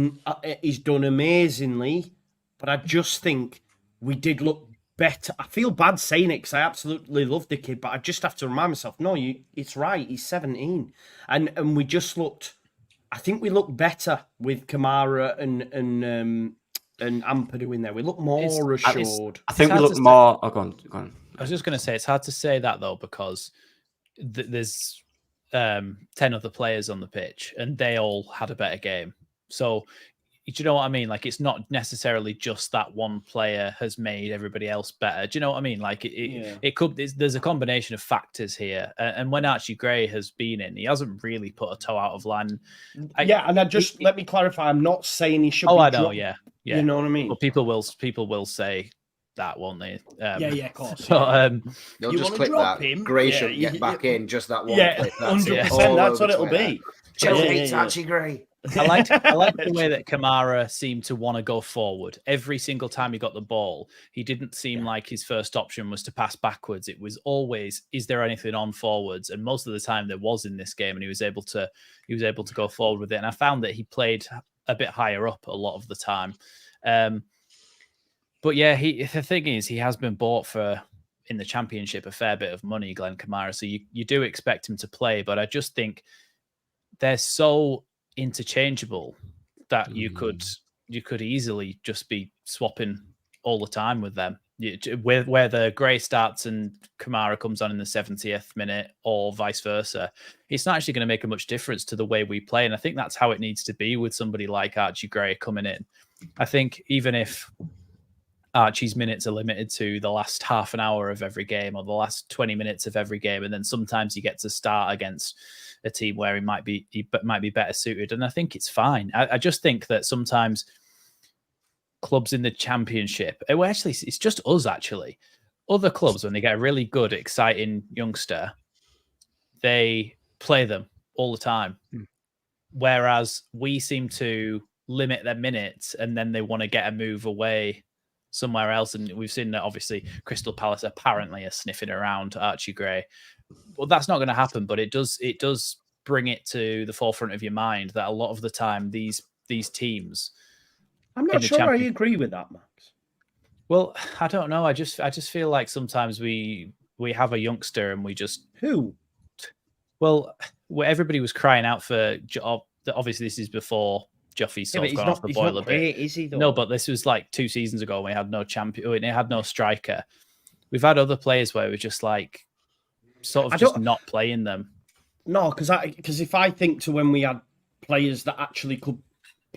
done amazingly, but I just think we did look better. I feel bad saying it because I absolutely love the kid, but I just have to remind myself, no, it's right. He's 17. And we just looked, I think we looked better with Kamara and Ampadu in there. We look more assured. I think we look more... Oh, go on. I was just going to say, it's hard to say that, though, because there's 10 other players on the pitch, and they all had a better game. So, do you know what I mean? Like, it's not necessarily just that one player has made everybody else better. Do you know what I mean? Like, it could... There's a combination of factors here. And when Archie Gray has been in, he hasn't really put a toe out of line. Let me clarify. I'm not saying he should be I know, dropped. yeah. You know what I mean? But people will say that, won't they? Of course. So, they'll just click that. Gray should get back in, just that one click. 100%. That's what it'll be. Chelsea hates Archie Gray. I like the way that Kamara seemed to want to go forward. Every single time he got the ball, he didn't seem like his first option was to pass backwards. It was always, is there anything on forwards? And most of the time there was in this game, and he was able to go forward with it. And I found that he played a bit higher up a lot of the time. But yeah, the thing is, he has been bought for, in the Championship, a fair bit of money, Glenn Kamara. So you do expect him to play, but I just think they're so interchangeable that you could easily just be swapping all the time with them. Whether Gray starts and Kamara comes on in the 70th minute or vice versa, it's not actually going to make a much difference to the way we play. And I think that's how it needs to be with somebody like Archie Gray coming in. I think even if Archie's minutes are limited to the last half an hour of every game or the last 20 minutes of every game, and then sometimes he gets to start against a team where he might be better suited, and I think it's fine. I just think that sometimes clubs in the Championship, it's just us actually. Other clubs, when they get a really good, exciting youngster, they play them all the time, whereas we seem to limit their minutes, and then they want to get a move away somewhere else. And we've seen that obviously Crystal Palace apparently are sniffing around Archie Gray. Well, that's not going to happen, but it does bring it to the forefront of your mind that a lot of the time these teams, I'm not sure I agree with that, Max. Well, I don't know. I just feel like sometimes we have a youngster and we just Well, everybody was crying out for. Obviously, this is before Joffy's sort of gone off the boil a bit. Is he, though? No, but this was like 2 seasons ago when we had no champion. We had no striker. We've had other players where we're just like sort of just not playing them. No, because if I think to when we had players that actually could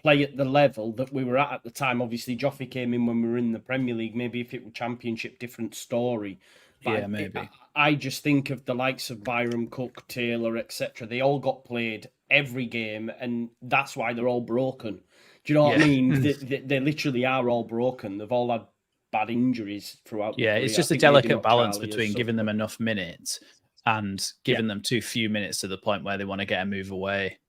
play at the level that we were at the time, obviously Joffy came in when we were in the Premier League. Maybe if it were Championship, different story. But maybe. I just think of the likes of Byram, Cook, Taylor, etc. They all got played every game, and that's why they're all broken. Do you know what I mean? They literally are all broken. They've all had bad injuries throughout. Yeah, it's just a delicate balance between giving them enough minutes and giving them too few minutes to the point where they want to get a move away.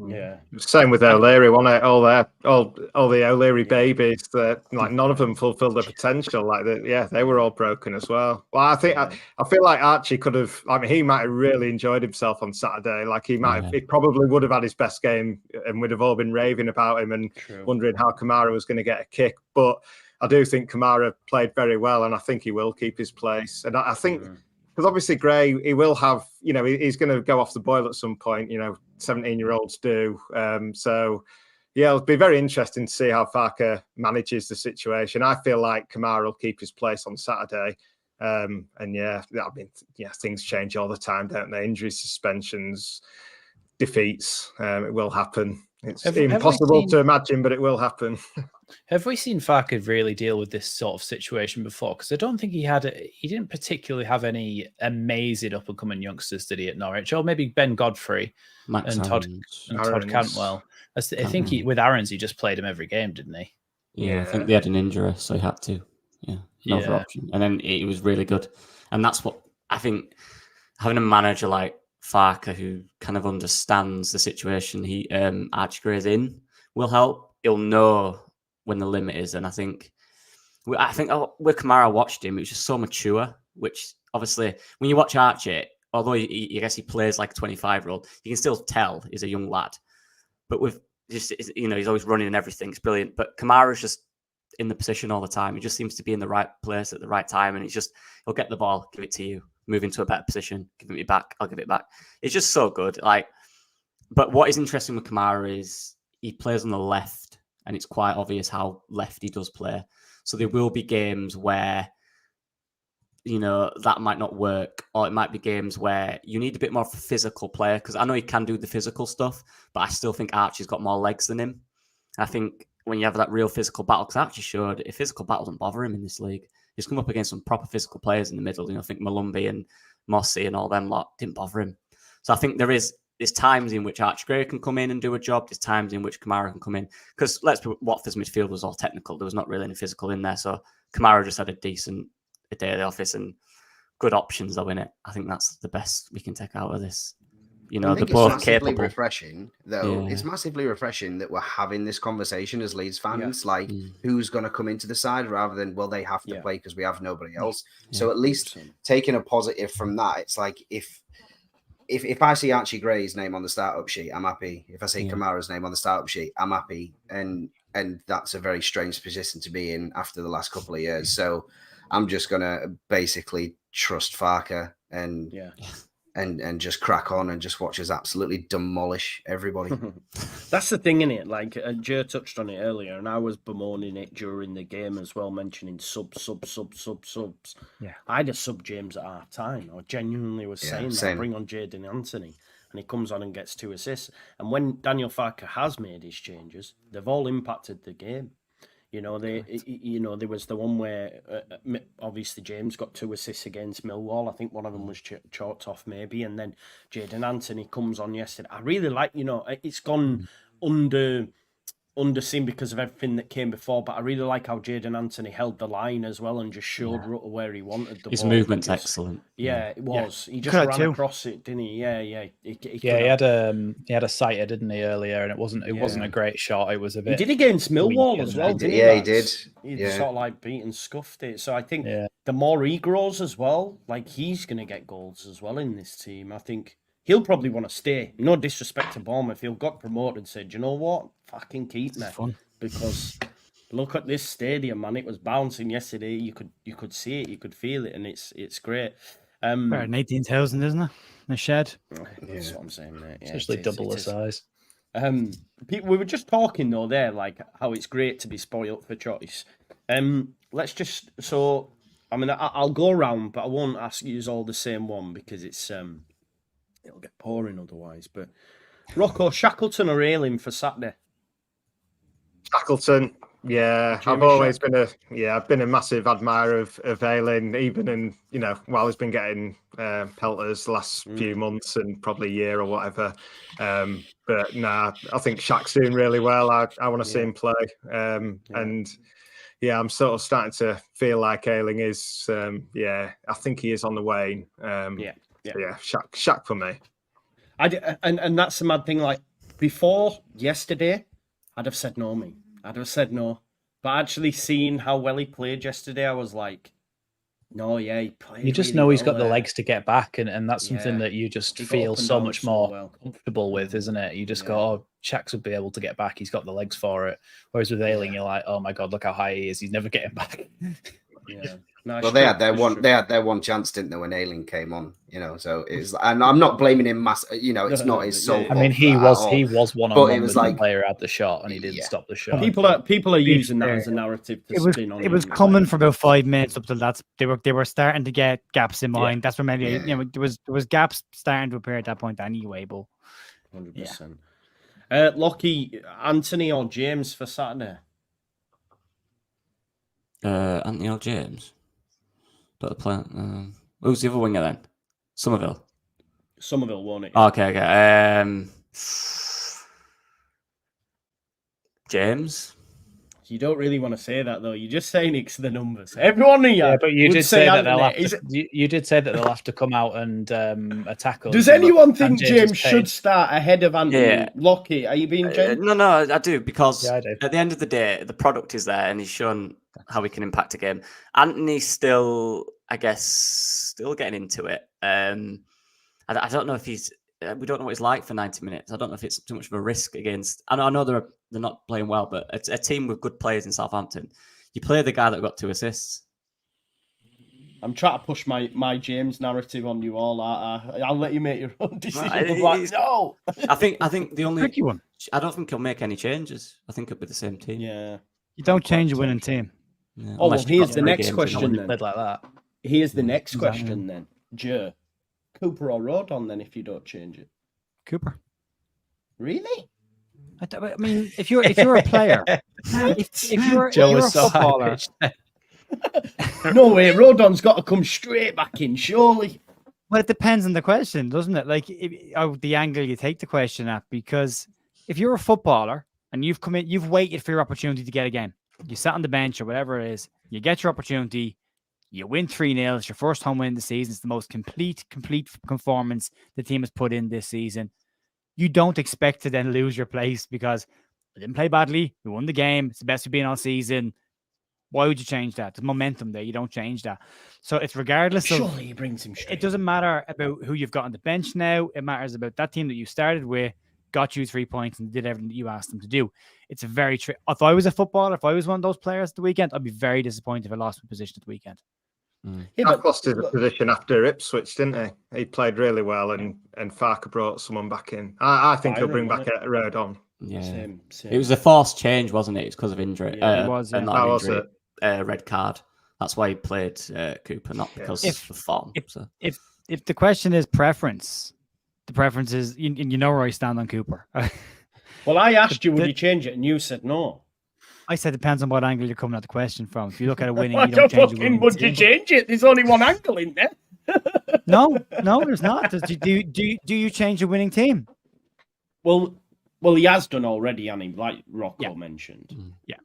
Yeah. Same with O'Leary, wasn't it? All the O'Leary babies, that like none of them fulfilled their potential. Like they were all broken as well. Well, I feel like Archie could have. I mean, he might have really enjoyed himself on Saturday. Like he probably would have had his best game, and we'd have all been raving about him and wondering how Kamara was going to get a kick. But I do think Kamara played very well, and I think he will keep his place. And I think because obviously Gray, he will have, he's going to go off the boil at some point. 17-year-olds do. So yeah, it'll be very interesting to see how Farke manages the situation. I feel like Kamara will keep his place on Saturday. And things change all the time, don't they? Injuries, suspensions, defeats. It will happen. It's impossible to imagine, but it will happen. Have we seen Farke really deal with this sort of situation before? Because I don't think he didn't particularly have any amazing up and coming youngsters, did he, at Norwich? Or maybe Ben Godfrey and Todd Cantwell. I think with Aaron's, he just played him every game, didn't he? Yeah, I think they had an injury, so he had to. Yeah, no other option. And then he was really good. And that's what I think, having a manager like Farke who kind of understands the situation Archie Gray's in will help. He'll know when the limit is. And I think where Kamara watched him, it was just so mature, which obviously when you watch Archie, although I guess he plays like a 25-year-old, you can still tell he's a young lad. But with just, he's always running and everything. It's brilliant. But Kamara's just in the position all the time. He just seems to be in the right place at the right time. And he'll get the ball, give it to you, move into a better position, give it me back, I'll give it back. It's just so good. But what is interesting with Kamara is he plays on the left, and it's quite obvious how left he does play. So there will be games where, that might not work, or it might be games where you need a bit more of a physical player, because I know he can do the physical stuff, but I still think Archie's got more legs than him. I think when you have that real physical battle, because Archie showed a physical battle doesn't bother him in this league. He's come up against some proper physical players in the middle. I think Malumbi and Mossy and all them lot didn't bother him. So I think there's times in which Archie Gray can come in and do a job. There's times in which Kamara can come in. Because Watford's midfield was all technical. There was not really any physical in there. So Kamara just had a decent day at the office and good options though in it. I think that's the best we can take out of this. They're both capable. Refreshing, though. Yeah. It's massively refreshing that we're having this conversation as Leeds fans. Who's going to come into the side rather than, they have to play because we have nobody else. Yeah. So at least taking a positive from that, it's like if I see Archie Gray's name on the startup sheet, I'm happy. If I see Kamara's name on the startup sheet, I'm happy. And that's a very strange position to be in after the last couple of years. So I'm just going to basically trust Farke and just crack on and just watch us absolutely demolish everybody. That's the thing, innit? Like, Joe touched on it earlier, and I was bemoaning it during the game as well, mentioning subs. Yeah. I'd have sub James at half time. I genuinely was saying that. Bring on Jadon Anthony. And he comes on and gets 2 assists. And when Daniel Farke has made his changes, they've all impacted the game. There was the one where obviously James got 2 assists against Millwall. I think one of them was chalked off maybe, and then Jadon Anthony comes on yesterday. I really like, it's gone underseen because of everything that came before, but I really like how Jadon Anthony held the line as well and just showed where he wanted the ball. His movement's excellent. Yeah, it was. He just ran across it, didn't he? Yeah. He had a sighter, didn't he, earlier? And it wasn't a great shot. It was a bit. He did against Millwall as well, didn't he? Yeah, he did. He sort of beat and scuffed it. So I think the more he grows as well, he's going to get goals as well in this team. I think he'll probably want to stay. No disrespect to Bournemouth. He'll got promoted and said, you know what? Fucking keep me. Because look at this stadium, man. It was bouncing yesterday. You could see it. You could feel it. And it's great. Better than 18,000, isn't it? In a shed. That's what I'm saying, mate. Yeah, especially double the size. People, we were just talking, though, there, how it's great to be spoiled for choice. Let's just... So, I'll go around, but I won't ask you all the same one because it's... It'll get pouring otherwise. But Rocco, Shackleton or Ayling for Saturday? Shackleton, yeah. I've been a massive admirer of Ayling, even in, while he's been getting pelters the last few months and probably a year or whatever. But I think Shaq's doing really well. I want to see him play. And I'm sort of starting to feel like Ayling is, I think he is on the wane. Shaq for me. And that's the mad thing. Before yesterday, I'd have said no. I'd have said no. But actually seeing how well he played yesterday, I was like, no, he played. You just really know he's well got the legs to get back, and that's something that you just feel so much more comfortable with, isn't it? You just go, Shaqs would be able to get back. He's got the legs for it. Whereas with Ayling, you're like, oh my God, look how high he is. He's never getting back. Nice well, they had their one chance, didn't they, when Ayling came on? So it was, and I'm not blaming him. It's not his sole. I mean, he was one on one with the player who had the shot, and he didn't stop the shot. People are using that as a narrative to spin on. It was coming for about 5 minutes up to that. They were starting to get gaps in mind. That's where maybe there was gaps starting to appear at that point anyway. But 100%. Lockie, Anthony or James for Saturday? Anthony or James? Who's the other winger then? Somerville, won't it? Okay. James. You don't really want to say that though. You're just saying it's the numbers. Everyone here. Yeah, but you did say that you did say that they'll have to come out and attack us. Does anyone think James should start ahead of Anthony? Yeah. Lockie, are you being James? No, I do, because at the end of the day, the product is there and he's shown how he can impact a game. Anthony's still, I guess, still getting into it. I don't know if we don't know what he's like for 90 minutes. I don't know if it's too much of a risk against. I know they're not playing well, but it's a team with good players in Southampton. You play the guy that got 2 assists. I'm trying to push my James narrative on you all. I'll let you make your own decision. No. I think the only tricky one. I don't think he'll make any changes. I think it'll be the same team. Yeah. You don't change a winning team. Yeah, well, here's the next question then. Played like that. Here's the next question then. Joe, Cooper or Rodon then if you don't change it? Cooper. Really? I mean, if you're a player, if you're a footballer. No way, Rodon's got to come straight back in, surely. Well, it depends on the question, doesn't it? Like the angle you take the question at, because if you're a footballer and you've come in, you've waited for your opportunity to get a game. You sat on the bench or whatever it is, you get your opportunity, you win 3-0, it's your first home win of the season, it's the most complete performance the team has put in this season. You don't expect to then lose your place because we didn't play badly, we won the game, it's the best we've been all season. Why would you change that? There's momentum there. You don't change that. So it's regardless of... Surely he brings him straight. It doesn't matter about who you've got on the bench now. It matters about that team that you started with, got you 3 points and did everything that you asked them to do. It's a very... If I was a footballer, if I was one of those players at the weekend, I'd be very disappointed if I lost my position at the weekend. Yeah, but lost his position after Ipswich, didn't he? He played really well and Farker brought someone back in. I think he'll bring back a Rodon. Yeah. Same. It was a forced change, wasn't it? It's because of injury. Yeah, it was. Yeah. Not an injury. Red card. That's why he played Cooper, not because of form. If the question is preference, the preference is you know where I stand on Cooper. Well, I asked you would you change it, and you said no. I said depends on what angle you're coming at the question from. If you look at a winning, you don't change it. Would you change it? There's only one angle in there. No, there's not. Do you change a winning team? Well, he has done already, and like Rocco mentioned. Yeah.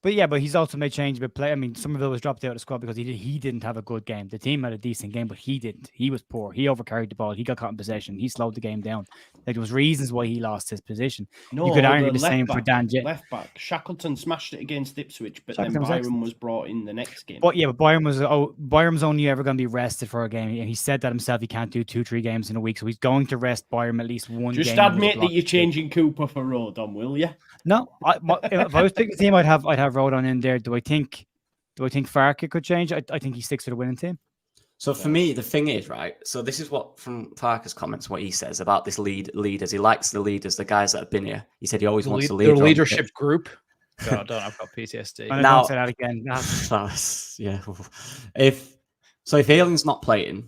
But he's also made change with play. I mean, Somerville was dropped out of the squad because he didn't have a good game. The team had a decent game, but he didn't. He was poor. He overcarried the ball. He got caught in possession. He slowed the game down. Like there was reasons why he lost his position. No, you could argue the same for Dan left back. Shackleton smashed it against Ipswich, but then Byram was brought in the next game. But Byram's only ever going to be rested for a game, and he said that himself. He can't do 2-3 games in a week, so he's going to rest Byram at least one. Just game. Just admit that you're changing Cooper for Rodon, will you? No, if I was picking a team, I'd have Rodon in there. Do I think Farke could change? I think he sticks to the winning team. So for me, the thing is, right, so this is what, from Farke's comments, what he says about this leaders. He likes the leaders, the guys that have been here. He said he always wants to lead. The leadership group. God, I've got PTSD. Now, say that again. Yeah. If Ayling's not playing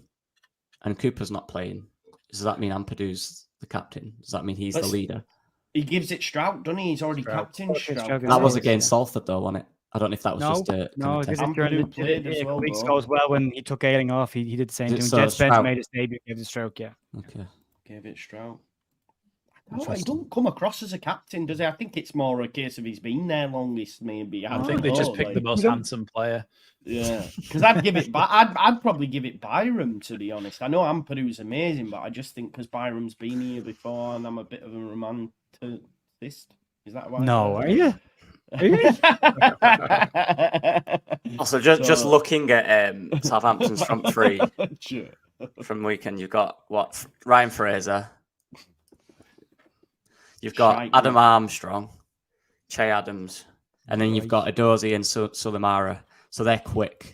and Cooper's not playing, does that mean Ampadu's the captain? Does that mean he's the leader? He gives it Stroud, doesn't he? He's already captain Stroud. That was against Salford, though, wasn't it? I don't know if that was just a... No, because weeks ago as well, when he took Ayling off, he did the same thing. Jet Spence made his debut, gave the stroke, yeah. Okay. Gave it Stroud. He don't come across as a captain, does he? I think it's more a case of he's been there longest, maybe. I think they just picked the most handsome player. Yeah, because I'd give it. I'd probably give it Byram, to be honest. I know Ampadu's amazing, but I just think because Byram's been here before, and I'm a bit of a romanticist. Is that why? No, are you? Also, just looking at Southampton's front three from the weekend, you've got Ryan Fraser, you've got Adam Armstrong, Che Adams, and then you've got Edozie and Sulemara. So they're quick.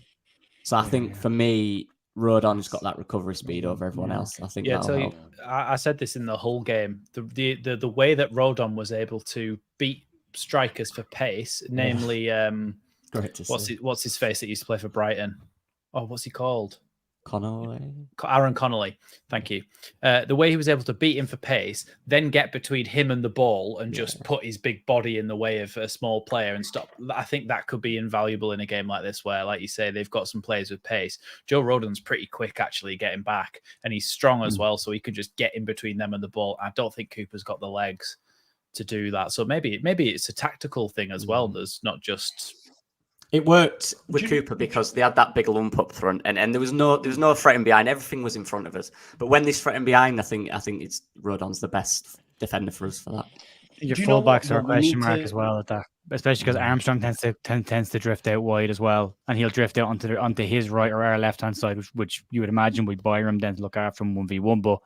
So I think for me, Rodon's got that recovery speed over everyone else. I think that'll help. I said this in the whole game. The way that Rodon was able to beat strikers for pace, namely, what's his face that used to play for Brighton? Oh, what's he called? Aaron Connolly. Thank you. The way he was able to beat him for pace, then get between him and the ball and just put his big body in the way of a small player and stop. I think that could be invaluable in a game like this where, like you say, they've got some players with pace. Joe Rodon's pretty quick actually getting back, and he's strong as well, so he can just get in between them and the ball. I don't think Cooper's got the legs to do that. So maybe it's a tactical thing as well. There's not just... It worked with Cooper because they had that big lump up front, and there was no threatening behind. Everything was in front of us. But when there's threatening behind, I think it's Rodon's the best defender for us for that. Your fullbacks are a question mark as well at that, especially because Armstrong tends to drift out wide as well, and he'll drift out onto his right or our left hand side, which you would imagine would Byram then to look after him 1v1. But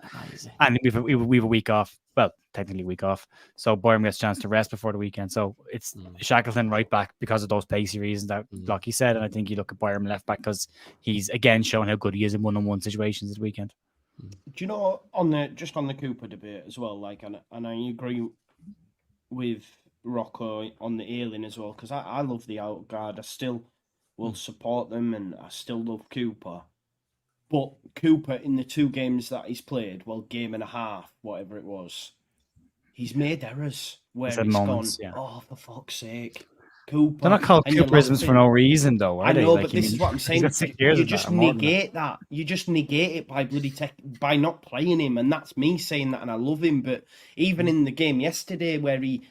and we've a week off. Well, technically a week off, so Byram gets a chance to rest before the weekend. So it's Shackleton right back because of those pacey reasons that, like he said, and I think you look at Byram left back because he's again showing how good he is in one-on-one situations this weekend. Do you know on the Cooper debate as well? Like, and I agree with Rocco on the Ayling as well, because I love the out guard. I still will support them, and I still love Cooper. But Cooper, in the 2 games that he's played, game and a half, whatever it was, he's made errors where he's gone, oh, for fuck's sake, Cooper. They're not called Cooperisms for no reason, though, are they? I know, but this is what I'm saying. You just negate that. You just negate it by by not playing him, and that's me saying that, and I love him. But even in the game yesterday, where he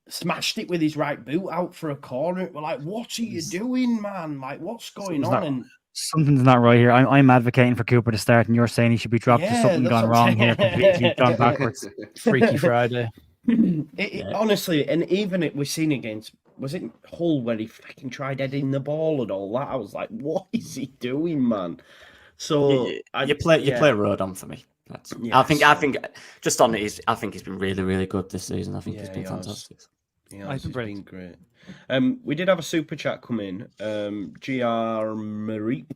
smashed it with his right boot out for a corner, we're like, what are you doing, man? Like, what's going on? Something's not right here. I'm advocating for Cooper to start, and you're saying he should be dropped. There's something gone wrong here. Completely gone backwards. Freaky Friday. Honestly, and even we've seen against, was it Hull where he fucking tried heading the ball and all that? I was like, what is he doing, man? So you play Rodon for me. I think just on it, I think he's been really, really good this season. I think he's been fantastic. Yeah, it's been great. We did have a super chat come in. GR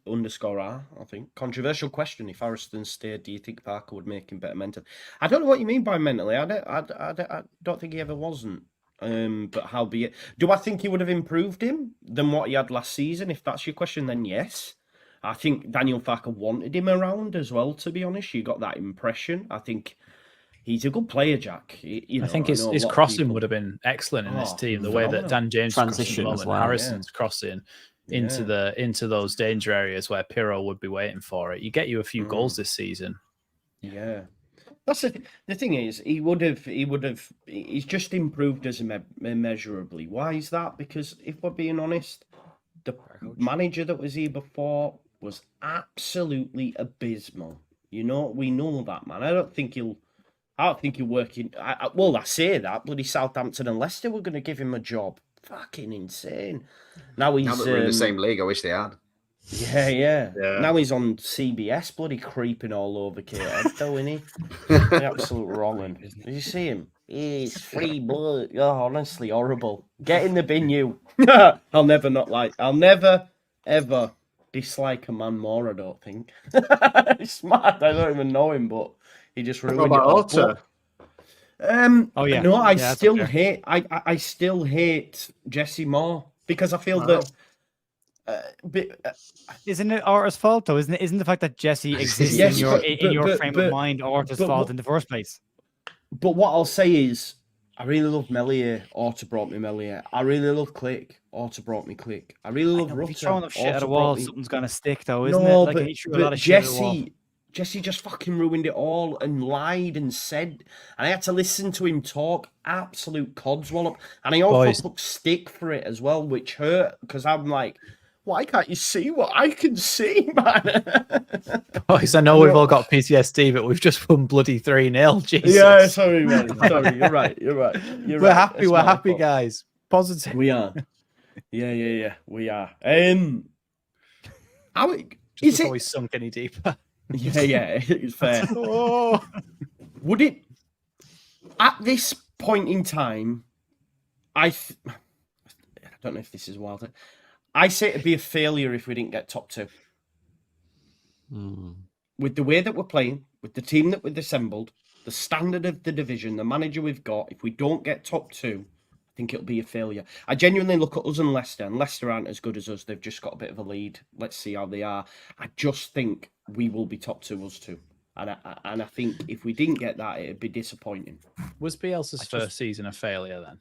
_R, I think. Controversial question: if Harrison stayed, do you think Parker would make him better mentally? I don't know what you mean by mentally. I don't think he ever wasn't. But how be it? Do I think he would have improved him than what he had last season? If that's your question, then yes. I think Daniel Farker wanted him around as well, to be honest. You got that impression. I think he's a good player, Jack. I think his crossing would have been excellent in this team. The way that Dan James transition as well. Harrison's crossing into those danger areas where Pirro would be waiting for it. You get you a few goals this season. Yeah. That's the thing is, he's just improved as immeasurably. Why is that? Because if we're being honest, the manager that was here before was absolutely abysmal. We know that, man. I don't think he'll work in. I say that bloody Southampton and Leicester were going to give him a job. Fucking insane. Now that we're in the same league, I wish they had. Yeah. Now he's on CBS, bloody creeping all over Kate, though, isn't he? The absolute wrong one. Did you see him? He's free blood. Oh, honestly, horrible. Get in the bin, you. I'll never, ever dislike a man more, I don't think. It's mad. I don't even know him, but he just ruined it. No, I still hate Jesse Moore because I feel that. Isn't it Orta's fault though? Isn't the fact that Jesse exists in your frame of mind Orta's fault in the first place? But what I'll say is, I really love Melier. Orta brought me Melier. I really love Click. Orta brought me Click. I really love Rutter. If you're throwing shit at a wall, something's gonna stick though, isn't it? But Jesse just fucking ruined it all and lied and said, and I had to listen to him talk absolute codswallop, and I also took stick for it as well, which hurt because I'm like, why can't you see what I can see, man? Boys, I know we've all got PTSD, but we've just won bloody 3-0. Jesus. Yeah, sorry, man. Sorry, you're right. We're happy. We're happy, guys. Positive. We are. Yeah. We are. Just before we sunk any deeper. Yeah, it's fair. Would it, at this point in time, I don't know if this is wild. I say it'd be a failure if we didn't get top 2. With the way that we're playing, with the team that we've assembled, the standard of the division, the manager we've got, if we don't get top 2, I think it'll be a failure. I genuinely look at us and Leicester aren't as good as us. They've just got a bit of a lead. Let's see how they are. I just think we will be top 2, us too. And I think if we didn't get that, it'd be disappointing. Was Bielsa's first season a failure then?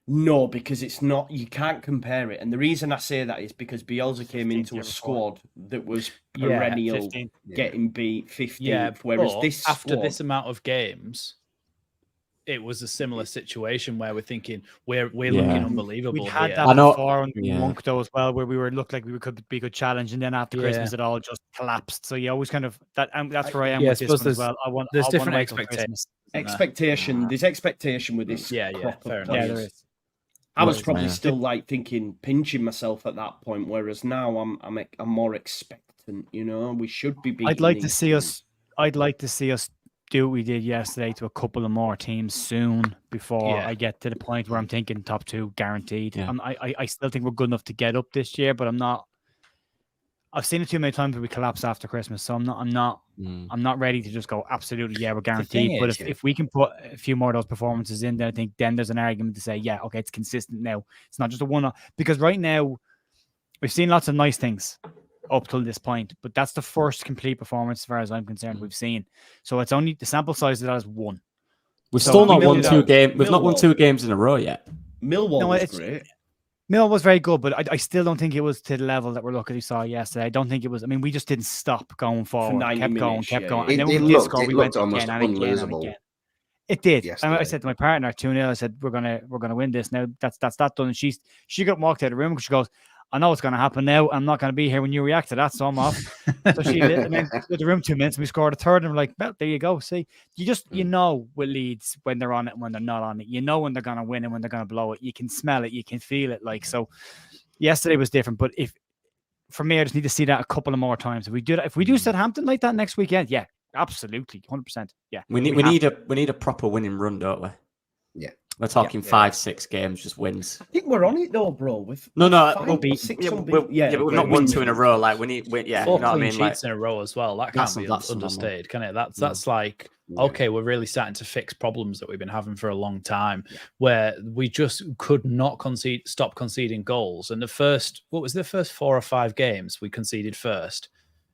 No, because it's not. You can't compare it. And the reason I say that is because Bielsa came into a squad that was perennial, getting beat 15th. Whereas this after this amount of games, it was a similar situation where we're thinking we're looking unbelievable. We had that before on Monk though as well, where we looked like we could be a good challenge, and then after Christmas it all just collapsed. So you always kind of that, and that's where I am with this one as well. There's different expectations. There's expectation with this. Fair enough. There is. I was probably still like pinching myself at that point, whereas now I'm more expectant. You know, we should be beating. I'd like to see us do what we did yesterday to a couple of more teams soon before I get to the point where I'm thinking top 2 guaranteed. Yeah. I still think we're good enough to get up this year, but I'm not. I've seen it too many times where we collapse after Christmas, so I'm not ready to just go absolutely we're guaranteed. But if we can put a few more of those performances in, then I think then there's an argument to say okay, it's consistent now. It's not just a one-off, because right now we've seen lots of nice things up till this point, but that's the first complete performance as far as I'm concerned we've seen. So it's only the sample size of that is 1. We've still not won 2 games. We've not won 2 games in a row yet. Millwall was great. Millwall was very good, but I still don't think it was to the level that we saw yesterday. I don't think it was. I mean, we just didn't stop going forward. Kept going. And then we looked almost unlosable. It did. I said to my partner, 2-0, I said, we're gonna win this now. That's that done. And she got walked out of the room because she goes, I know what's going to happen now. I'm not going to be here when you react to that, so I'm off. So she lit, and then with the room 2 minutes, and we scored a third, and we're like, well, there you go. See, you know with Leeds when they're on it and when they're not on it. You know when they're going to win and when they're going to blow it. You can smell it. You can feel it. Like, so yesterday was different, but for me, I just need to see that a couple of more times. If we do Southampton like that next weekend, yeah, absolutely, 100%. Yeah, we need a proper winning run, don't we? Yeah. We're talking 5-6 games, just wins. I think we're on it though, bro. With we've not won 2 in a row. Like we need, 4 you know what I mean? Cheats in a row as well. That can't be understated, can it? That's like okay, we're really starting to fix problems that we've been having for a long time, where we just could not stop conceding goals. And the first 4 or 5 games we conceded first,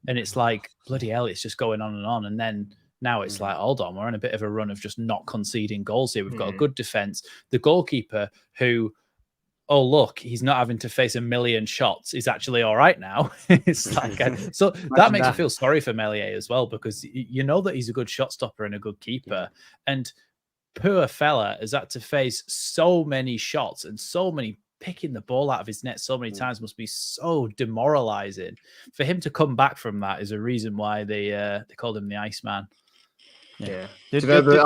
and it's like bloody hell, it's just going on, and then. Now it's like, hold on, we're on a bit of a run of just not conceding goals here. We've got a good defense. The goalkeeper who, oh, look, he's not having to face a million shots is actually all right now. It's like, so that makes me feel sorry for Meslier as well, because you know that he's a good shot stopper and a good keeper. And poor fella has had to face so many shots and so many picking the ball out of his net so many times must be so demoralizing. For him to come back from that is a reason why they called him the Iceman. Yeah. The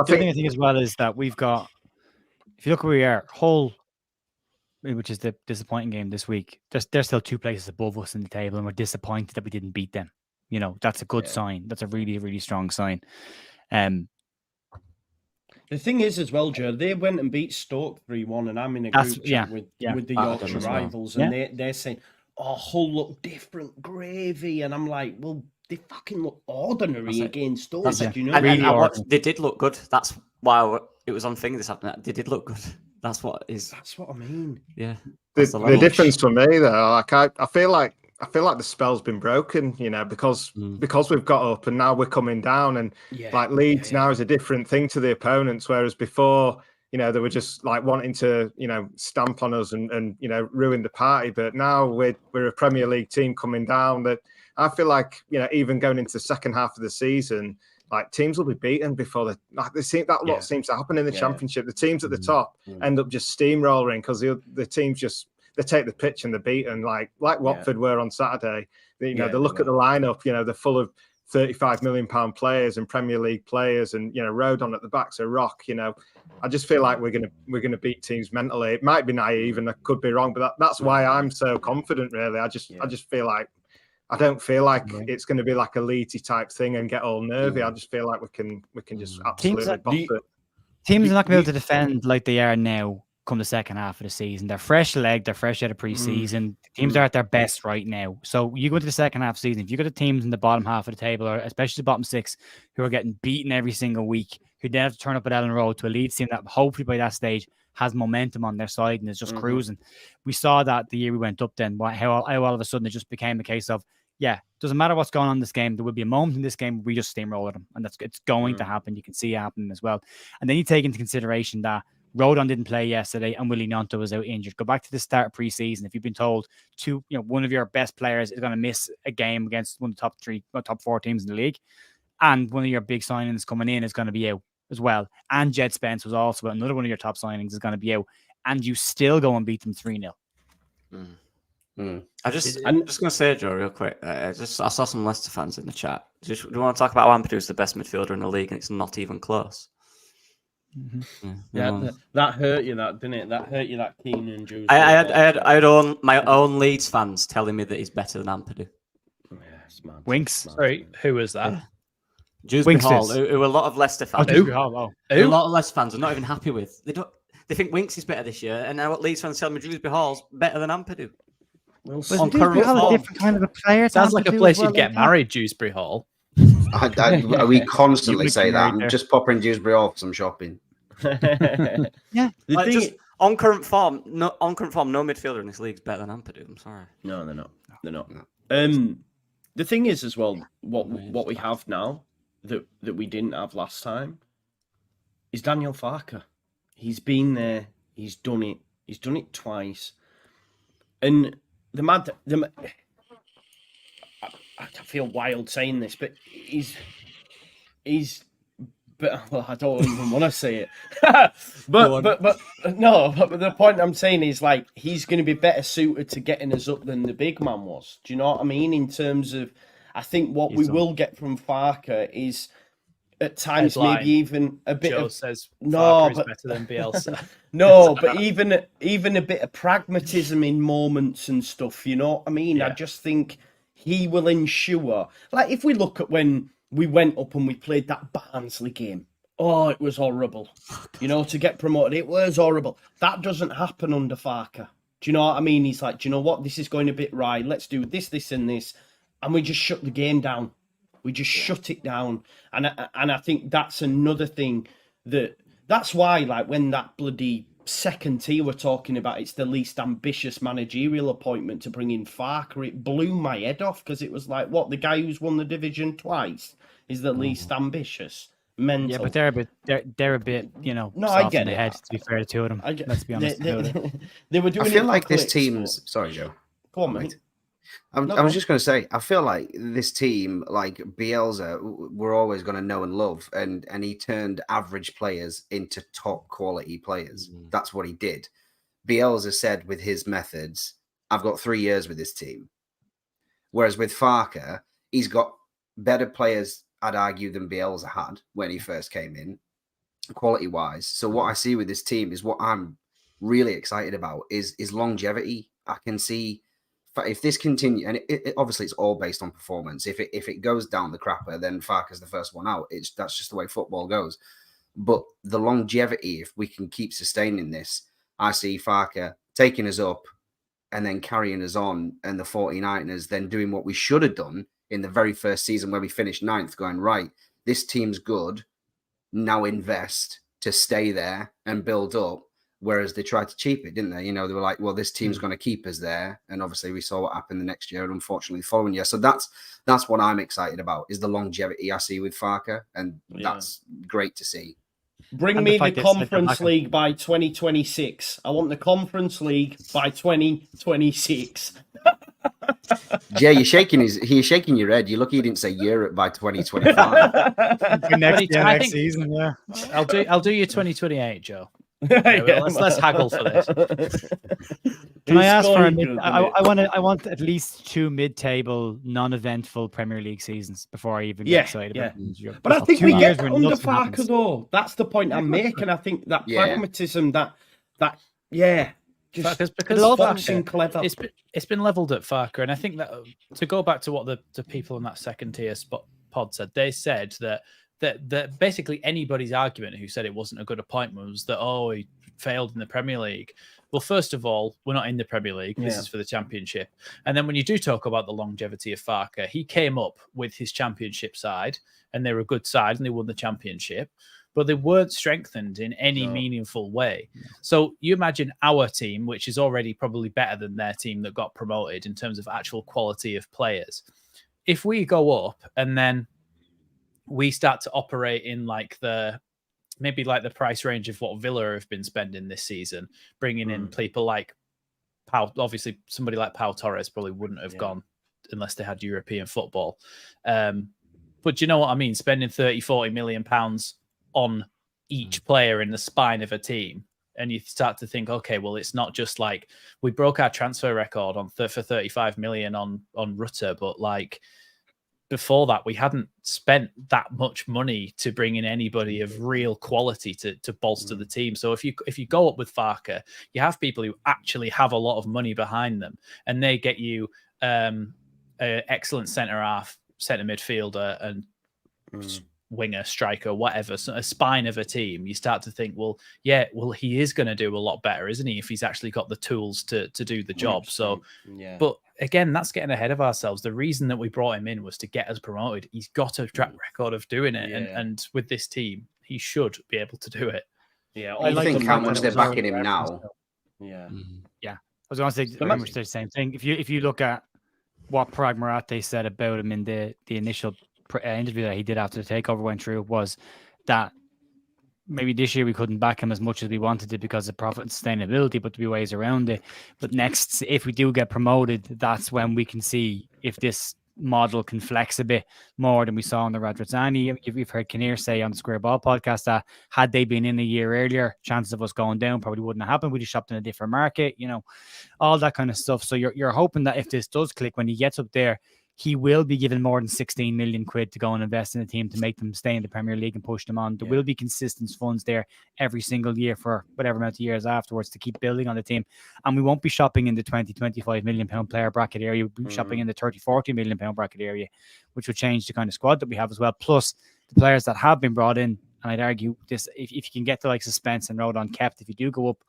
thing I think as well is that we've got, if you look where we are, Hull, which is the disappointing game this week, they're still 2 places above us in the table, and we're disappointed that we didn't beat them. You know, that's a good sign. That's a really, really strong sign. The thing is as well, Joe, they went and beat Stoke 3-1, and I'm in a group chat with the Yorkshire rivals, and they're saying, oh, Hull look different, gravy. And I'm like, well, they fucking look ordinary against Stoke. You know? They did look good. That's why it was on thing this afternoon. They did look good. That's what I mean. Yeah. The difference for me, though, like I feel like the spell's been broken, you know, because we've got up and now we're coming down, and like Leeds now is a different thing to the opponents, whereas before, you know, they were just like wanting to, you know, stamp on us and you know, ruin the party. But now we're a Premier League team coming down that I feel like, you know, even going into the second half of the season, like teams will be beaten before seems to happen in the Championship. The teams at the top end up just steamrolling because the teams just they take the pitch and they're beaten, like Watford were on Saturday. You know, they look at the lineup. You know, they're full of £35 million players and Premier League players, and you know, Rodon at the back's a rock. You know, I just feel like we're gonna beat teams mentally. It might be naive and I could be wrong, but that's why I'm so confident. Really, I just feel like. I don't feel like it's going to be like a Leedsy type thing and get all nervy. I just feel like we can just absolutely boss it. Teams are not going to be able to defend like they are now come the second half of the season. They're fresh leg, they're fresh out of pre-season. Teams are at their best right now. So you go into the second half of the season, if you got the teams in the bottom half of the table, or especially the bottom 6, who are getting beaten every single week, who then have to turn up at Ellen Road to a Leeds team that hopefully by that stage has momentum on their side and is just cruising. We saw that the year we went up then, how all of a sudden it just became a case of, doesn't matter what's going on in this game. There will be a moment in this game where we just steamroll them, and it's going to happen. You can see it happening as well. And then you take into consideration that Rodon didn't play yesterday and Willie Gnonto was out injured. Go back to the start of preseason. If you've been told one of your best players is going to miss a game against one of the top 3 or top 4 teams in the league, and one of your big signings coming in is going to be out as well, and Jed Spence was also another one of your top signings is going to be out, and you still go and beat them 3-0. I'm just going to say, Joe, real quick. I saw some Leicester fans in the chat. Do you want to talk about Ampadu is the best midfielder in the league, and it's not even close? That hurt you, didn't it? That hurt you, that Keenan Juice. I had my own Leeds fans telling me that he's better than Ampadu. Yeah, smart. Winks. Sorry, who was that? Dewsbury Hall, who a lot of Leicester fans. Who a lot of Leicester fans are not even happy with. They think Winks is better this year, and now what Leeds fans tell me Dewsbury Hall's better than Ampadu. Well, on current form, a different kind of a player. Sounds like a place you'd get married, Dewsbury Hall. We constantly say that. I'm just popping Dewsbury Hall for some shopping. Yeah. On current form, no midfielder in this league is better than Ampadu. I'm sorry. No, they're not. They're not. No. The thing is, as well, what we have now that we didn't have last time is Daniel Farke. He's been there. He's done it. He's done it twice. And I feel wild saying this, but but well, I don't even want to say it. but the point I'm saying is, like, he's going to be better suited to getting us up than the big man was. Do you know what I mean? In terms of, I think what we will get from Farke is at times maybe even a bit Joe says Farke is better than Bielsa. No, but even a bit of pragmatism in moments and stuff. You know what I mean? Yeah. I just think he will ensure. Like, if we look at when we went up and we played that Barnsley game. Oh, it was horrible. To get promoted, it was horrible. That doesn't happen under Farke. Do you know what I mean? He's like, do you know what? This is going a bit right. Let's do this, this, and this. And we just shut the game down. We just shut it down. And I think that's another thing that's why, like, when that bloody second tier we're talking about, it's the least ambitious managerial appointment to bring in Farke. It blew my head off because it was like, what, the guy who's won the division twice is the least ambitious. Mental. Yeah, but they're a bit, No, soft I get in the it. head, to be fair to two of them. Let's be honest. They were doing. I feel like this team's. Sorry, Joe. Go on, mate. I was just going to say, I feel like this team, like Bielsa, we're always going to know and love, and he turned average players into top quality players. That's what he did. Bielsa said with his methods, I've got 3 years with this team. Whereas with Farke, he's got better players, I'd argue, than Bielsa had when he first came in, quality-wise. So what I see with this team is what I'm really excited about is longevity. I can see if this continues, and obviously it's all based on performance. If it goes down the crapper, then Farke's the first one out. That's just the way football goes. But the longevity, if we can keep sustaining this, I see Farke taking us up and then carrying us on, and the 49ers then doing what we should have done in the very first season where we finished 9th, going, right, this team's good, now invest to stay there and build up. Whereas they tried to cheap it, didn't they? They were like, well, this team's going to keep us there. And obviously we saw what happened the next year and unfortunately the following year. So that's what I'm excited about, is the longevity I see with Farke. And that's great to see. Bring me the Conference League by 2026. I want the Conference League by 2026. Jay, he's shaking your head. You're lucky he didn't say Europe by 2025. next season, yeah. I'll do you 2028, Joe. Okay, let's haggle for this. Can I ask for I want at least 2 mid-table, non-eventful Premier League seasons before I even get excited about it. But I think we get under Farke, though. That's the point I'm making. I think that pragmatism, because boxing clever. It's been levelled at Farke, and I think that to go back to what the people in that second tier pod said, they said that basically anybody's argument who said it wasn't a good appointment was that, he failed in the Premier League. Well, first of all, we're not in the Premier League. This is for the Championship. And then when you do talk about the longevity of Farke, he came up with his Championship side, and they were a good side, and they won the Championship, but they weren't strengthened in any meaningful way. So you imagine our team, which is already probably better than their team that got promoted in terms of actual quality of players. If we go up and then we start to operate in like the price range of what Villa have been spending this season, bringing in people like Pau. Obviously, somebody like Pau Torres probably wouldn't have gone unless they had European football. But you know what I mean? Spending 30-40 million pounds on each player in the spine of a team. And you start to think, okay, well, it's not just like we broke our transfer record for 35 million on Rutter, but like before that, we hadn't spent that much money to bring in anybody of real quality to bolster the team. So if you go up with Farke, you have people who actually have a lot of money behind them, and they get you an excellent centre half, centre midfielder, and winger, striker, whatever, so a spine of a team. You start to think, well, he is going to do a lot better, isn't he, if he's actually got the tools to do the job. So, but again, that's getting ahead of ourselves. The reason that we brought him in was to get us promoted. He's got a track record of doing it, and with this team, he should be able to do it. Yeah, I think how much they're backing him now. Yeah. I was going to say very much the same thing. If you look at what Parag Marathe said about him in the initial interview that he did after the takeover went through, was that maybe this year we couldn't back him as much as we wanted to because of profit and sustainability, but there'll be ways around it. But next, if we do get promoted, that's when we can see if this model can flex a bit more than we saw on the Radrizzani. You've heard Kinnear say on the Square Ball podcast that had they been in a year earlier, chances of us going down probably wouldn't have happened. We'd have shopped in a different market, all that kind of stuff. So you're hoping that if this does click, when he gets up there, he will be given more than 16 million quid to go and invest in the team to make them stay in the Premier League and push them on. There will be consistent funds there every single year for whatever amount of years afterwards to keep building on the team. And we won't be shopping in the 20-25 million pound player bracket area. We'll be shopping in the 30-40 million pound bracket area, which will change the kind of squad that we have as well. Plus the players that have been brought in. And I'd argue this, if you can get the likes of Spence and Rodon kept, if you do go up,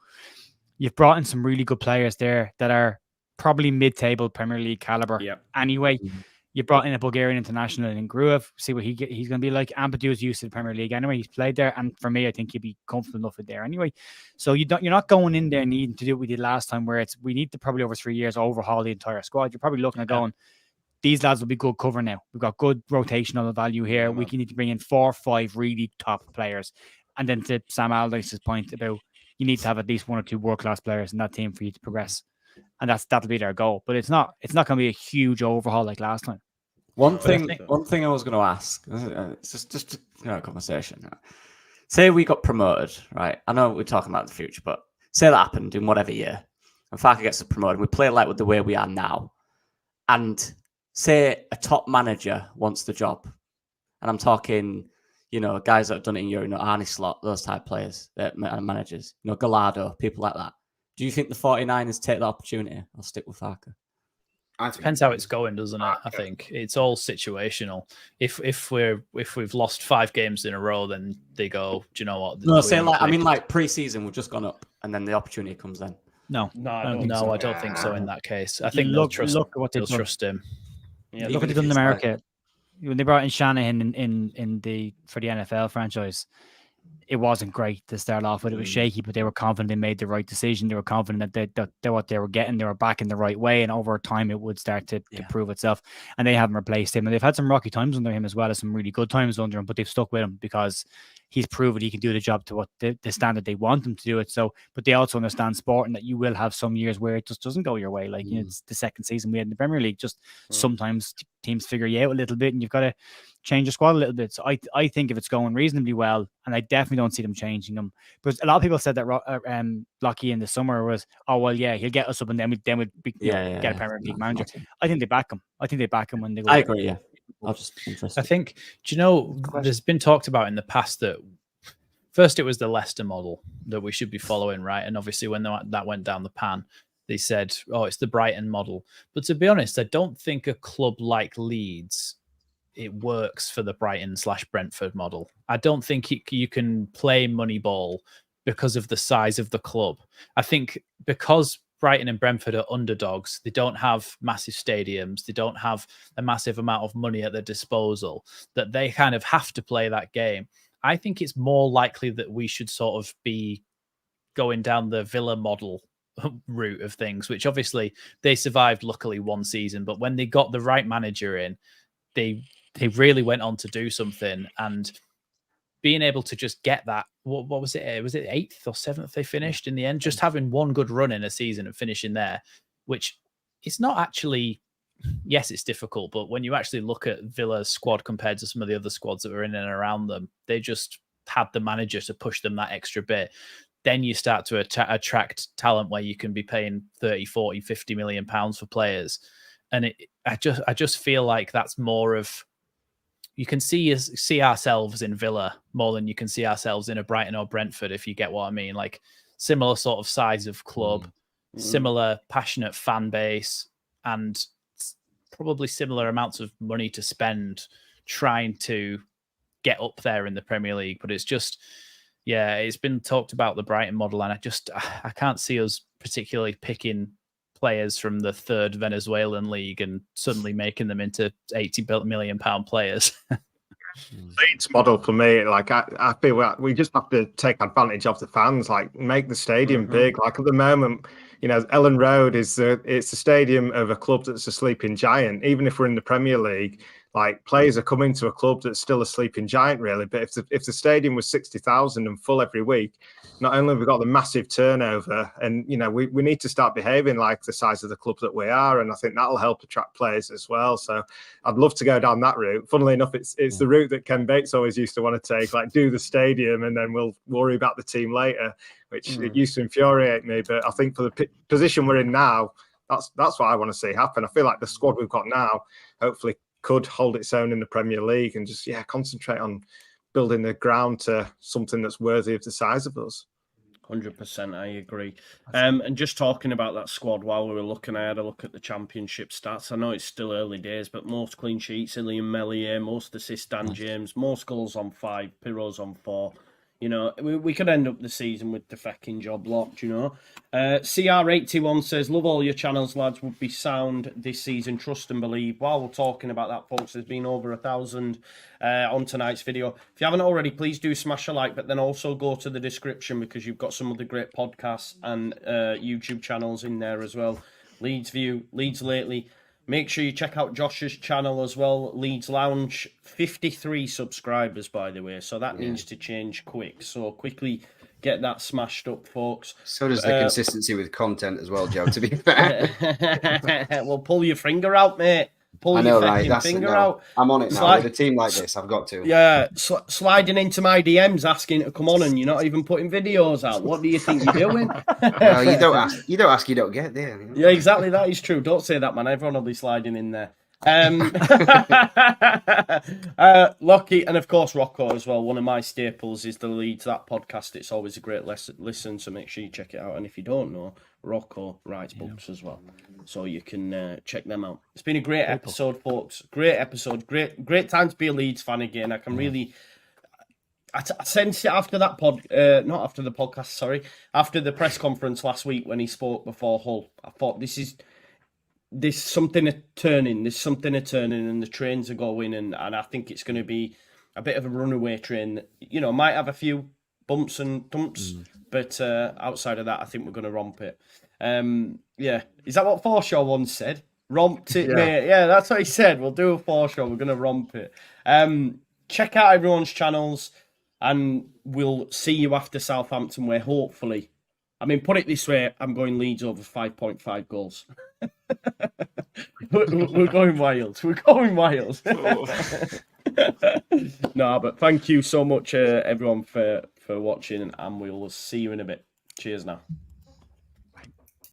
you've brought in some really good players there that are probably mid-table Premier League caliber. Anyway, you brought in a Bulgarian international in Gruev. See what he's going to be like. Ampadu's used to the Premier League anyway. He's played there, and for me, I think he'd be comfortable enough with there anyway. So you're not going in there needing to do what we did last time, where we need to probably over 3 years overhaul the entire squad. You're probably looking at going, these lads will be good cover now. We've got good rotational value here. We need to bring in 4 or 5 really top players, and then to Sam Allardyce's point about you need to have at least 1 or 2 world-class players in that team for you to progress. And that'll be their goal. But it's not going to be a huge overhaul like last time. One thing I was going to ask, it's just a conversation. Say we got promoted, right? I know we're talking about the future, but say that happened in whatever year, and Farke gets promoted. We play like with the way we are now, and say a top manager wants the job, and I'm talking, guys that have done it in Europe, Arne Slot, those type players, managers, Gallardo, people like that. Do you think the 49ers take the opportunity or stick with Farke? Depends how it's going, doesn't it? I think it's all situational. If we've lost 5 games in a row, then they go, do you know what? No, say like pre-season, we've just gone up, and then the opportunity comes then. No, I don't think so. In that case, I think they'll trust him. Yeah, look what they've done in America when they brought in Shanahan for the NFL franchise. It wasn't great to start off with. It was shaky, but they were confident they made the right decision. They were confident that what they were getting, they were back in the right way, and over time it would start to prove itself. And they haven't replaced him, and they've had some rocky times under him as well as some really good times under him. But they've stuck with him because he's proven he can do the job to what the standard they want him to do it. So, but they also understand sport and that you will have some years where it just doesn't go your way. Like it's the second season we had in the Premier League. Just sometimes teams figure you out a little bit, and you've got to change your squad a little bit. So I think if it's going reasonably well, and I definitely don't see them changing them, because a lot of people said that Lockie in the summer was, he'll get us up, and then we'd get a Premier League manager. I think they back him. I think they back him when they go. I agree. Yeah. I think, there's been talked about in the past that first it was the Leicester model that we should be following, right? And obviously when that went down the pan, they said, it's the Brighton model. But to be honest, I don't think a club like Leeds, it works for the Brighton/Brentford model. I don't think you can play Moneyball because of the size of the club. I think because Brighton and Brentford are underdogs, they don't have massive stadiums, they don't have a massive amount of money at their disposal, that they kind of have to play that game. I think it's more likely that we should sort of be going down the Villa model route of things, which obviously they survived luckily one season, but when they got the right manager in, they really went on to do something. And being able to just get that, what was it? Was it 8th or 7th they finished in the end? Just having one good run in a season and finishing there, which is not actually, yes, it's difficult, but when you actually look at Villa's squad compared to some of the other squads that were in and around them, they just had the manager to push them that extra bit. Then you start to attract talent where you can be paying 30, 40, 50 million pounds for players. And I just feel like that's more of, you can see ourselves in Villa more than you can see ourselves in a Brighton or Brentford, if you get what I mean. Like similar sort of size of club, similar passionate fan base, and probably similar amounts of money to spend trying to get up there in the Premier League. But it's just, yeah, it's been talked about the Brighton model, and I can't see us particularly picking players from the 3rd Venezuelan league and suddenly making them into £80 million players. Leeds model for me, like I feel we just have to take advantage of the fans, like make the stadium big. Like at the moment, you know, Ellen Road it's the stadium of a club that's a sleeping giant. Even if we're in the Premier League, like players are coming to a club that's still a sleeping giant, really. But if the stadium was 60,000 and full every week, not only have we got the massive turnover, and you know, we need to start behaving like the size of the club that we are, and I think that'll help attract players as well. So I'd love to go down that route. Funnily enough, it's the route that Ken Bates always used to want to take, like do the stadium and then we'll worry about the team later, which it used to infuriate me. But I think for the position we're in now, that's what I want to see happen. I feel like the squad we've got now hopefully could hold its own in the Premier League and just concentrate on building the ground to something that's worthy of the size of us. 100%, I agree. And just talking about that squad while we were looking, I had a look at the Championship stats. I know it's still early days, but most clean sheets, Ilian Meslier, most assists, Dan James, most goals on 5, Pirro's on 4. You know, we could end up the season with the fucking job locked, you know. CR81 says, love all your channels, lads. Would be sound this season. Trust and believe. While we're talking about that, folks, there's been over 1,000 on tonight's video. If you haven't already, please do smash a like, but then also go to the description because you've got some of the great podcasts and YouTube channels in there as well. Leeds View, Leeds Lately. Make sure you check out Josh's channel as well, Leeds Lounge. 53 subscribers, by the way, so that needs to change quick. So quickly get that smashed up, folks. So does the consistency with content as well, Joe, to be fair. Well, pull your finger out, mate. Pull your finger out. I'm on it now. With a team like this, I've got to. Yeah, sliding into my DMs asking to come on, and you're not even putting videos out. What do you think you're doing? No, you don't ask. You don't get there. You know? Yeah, exactly. That is true. Don't say that, man. Everyone will be sliding in there. Lockie and of course Rocco as well. One of my staples is the Leeds That podcast. It's always a great listen, so make sure you check it out. And if you don't know, Rocco writes books as well, so you can check them out. It's been a great episode, folks. Great episode. Great time to be a Leeds fan again. I can really. I sensed it after that not after the podcast, sorry, after the press conference last week when he spoke before Hull. I thought there's something turning, and the trains are going, and I think it's going to be a bit of a runaway train. You know, might have a few bumps and dumps, but outside of that, I think we're going to romp it. Yeah, is that what Forshaw once said? Romped it, mate. Yeah, that's what he said. We'll do a Forshaw. We're going to romp it. Check out everyone's channels, and we'll see you after Southampton, where hopefully, I mean, put it this way, I'm going Leeds over 5.5 goals. We're going wild. We're going wild. No, but thank you so much, everyone, for watching, and we'll see you in a bit. Cheers now.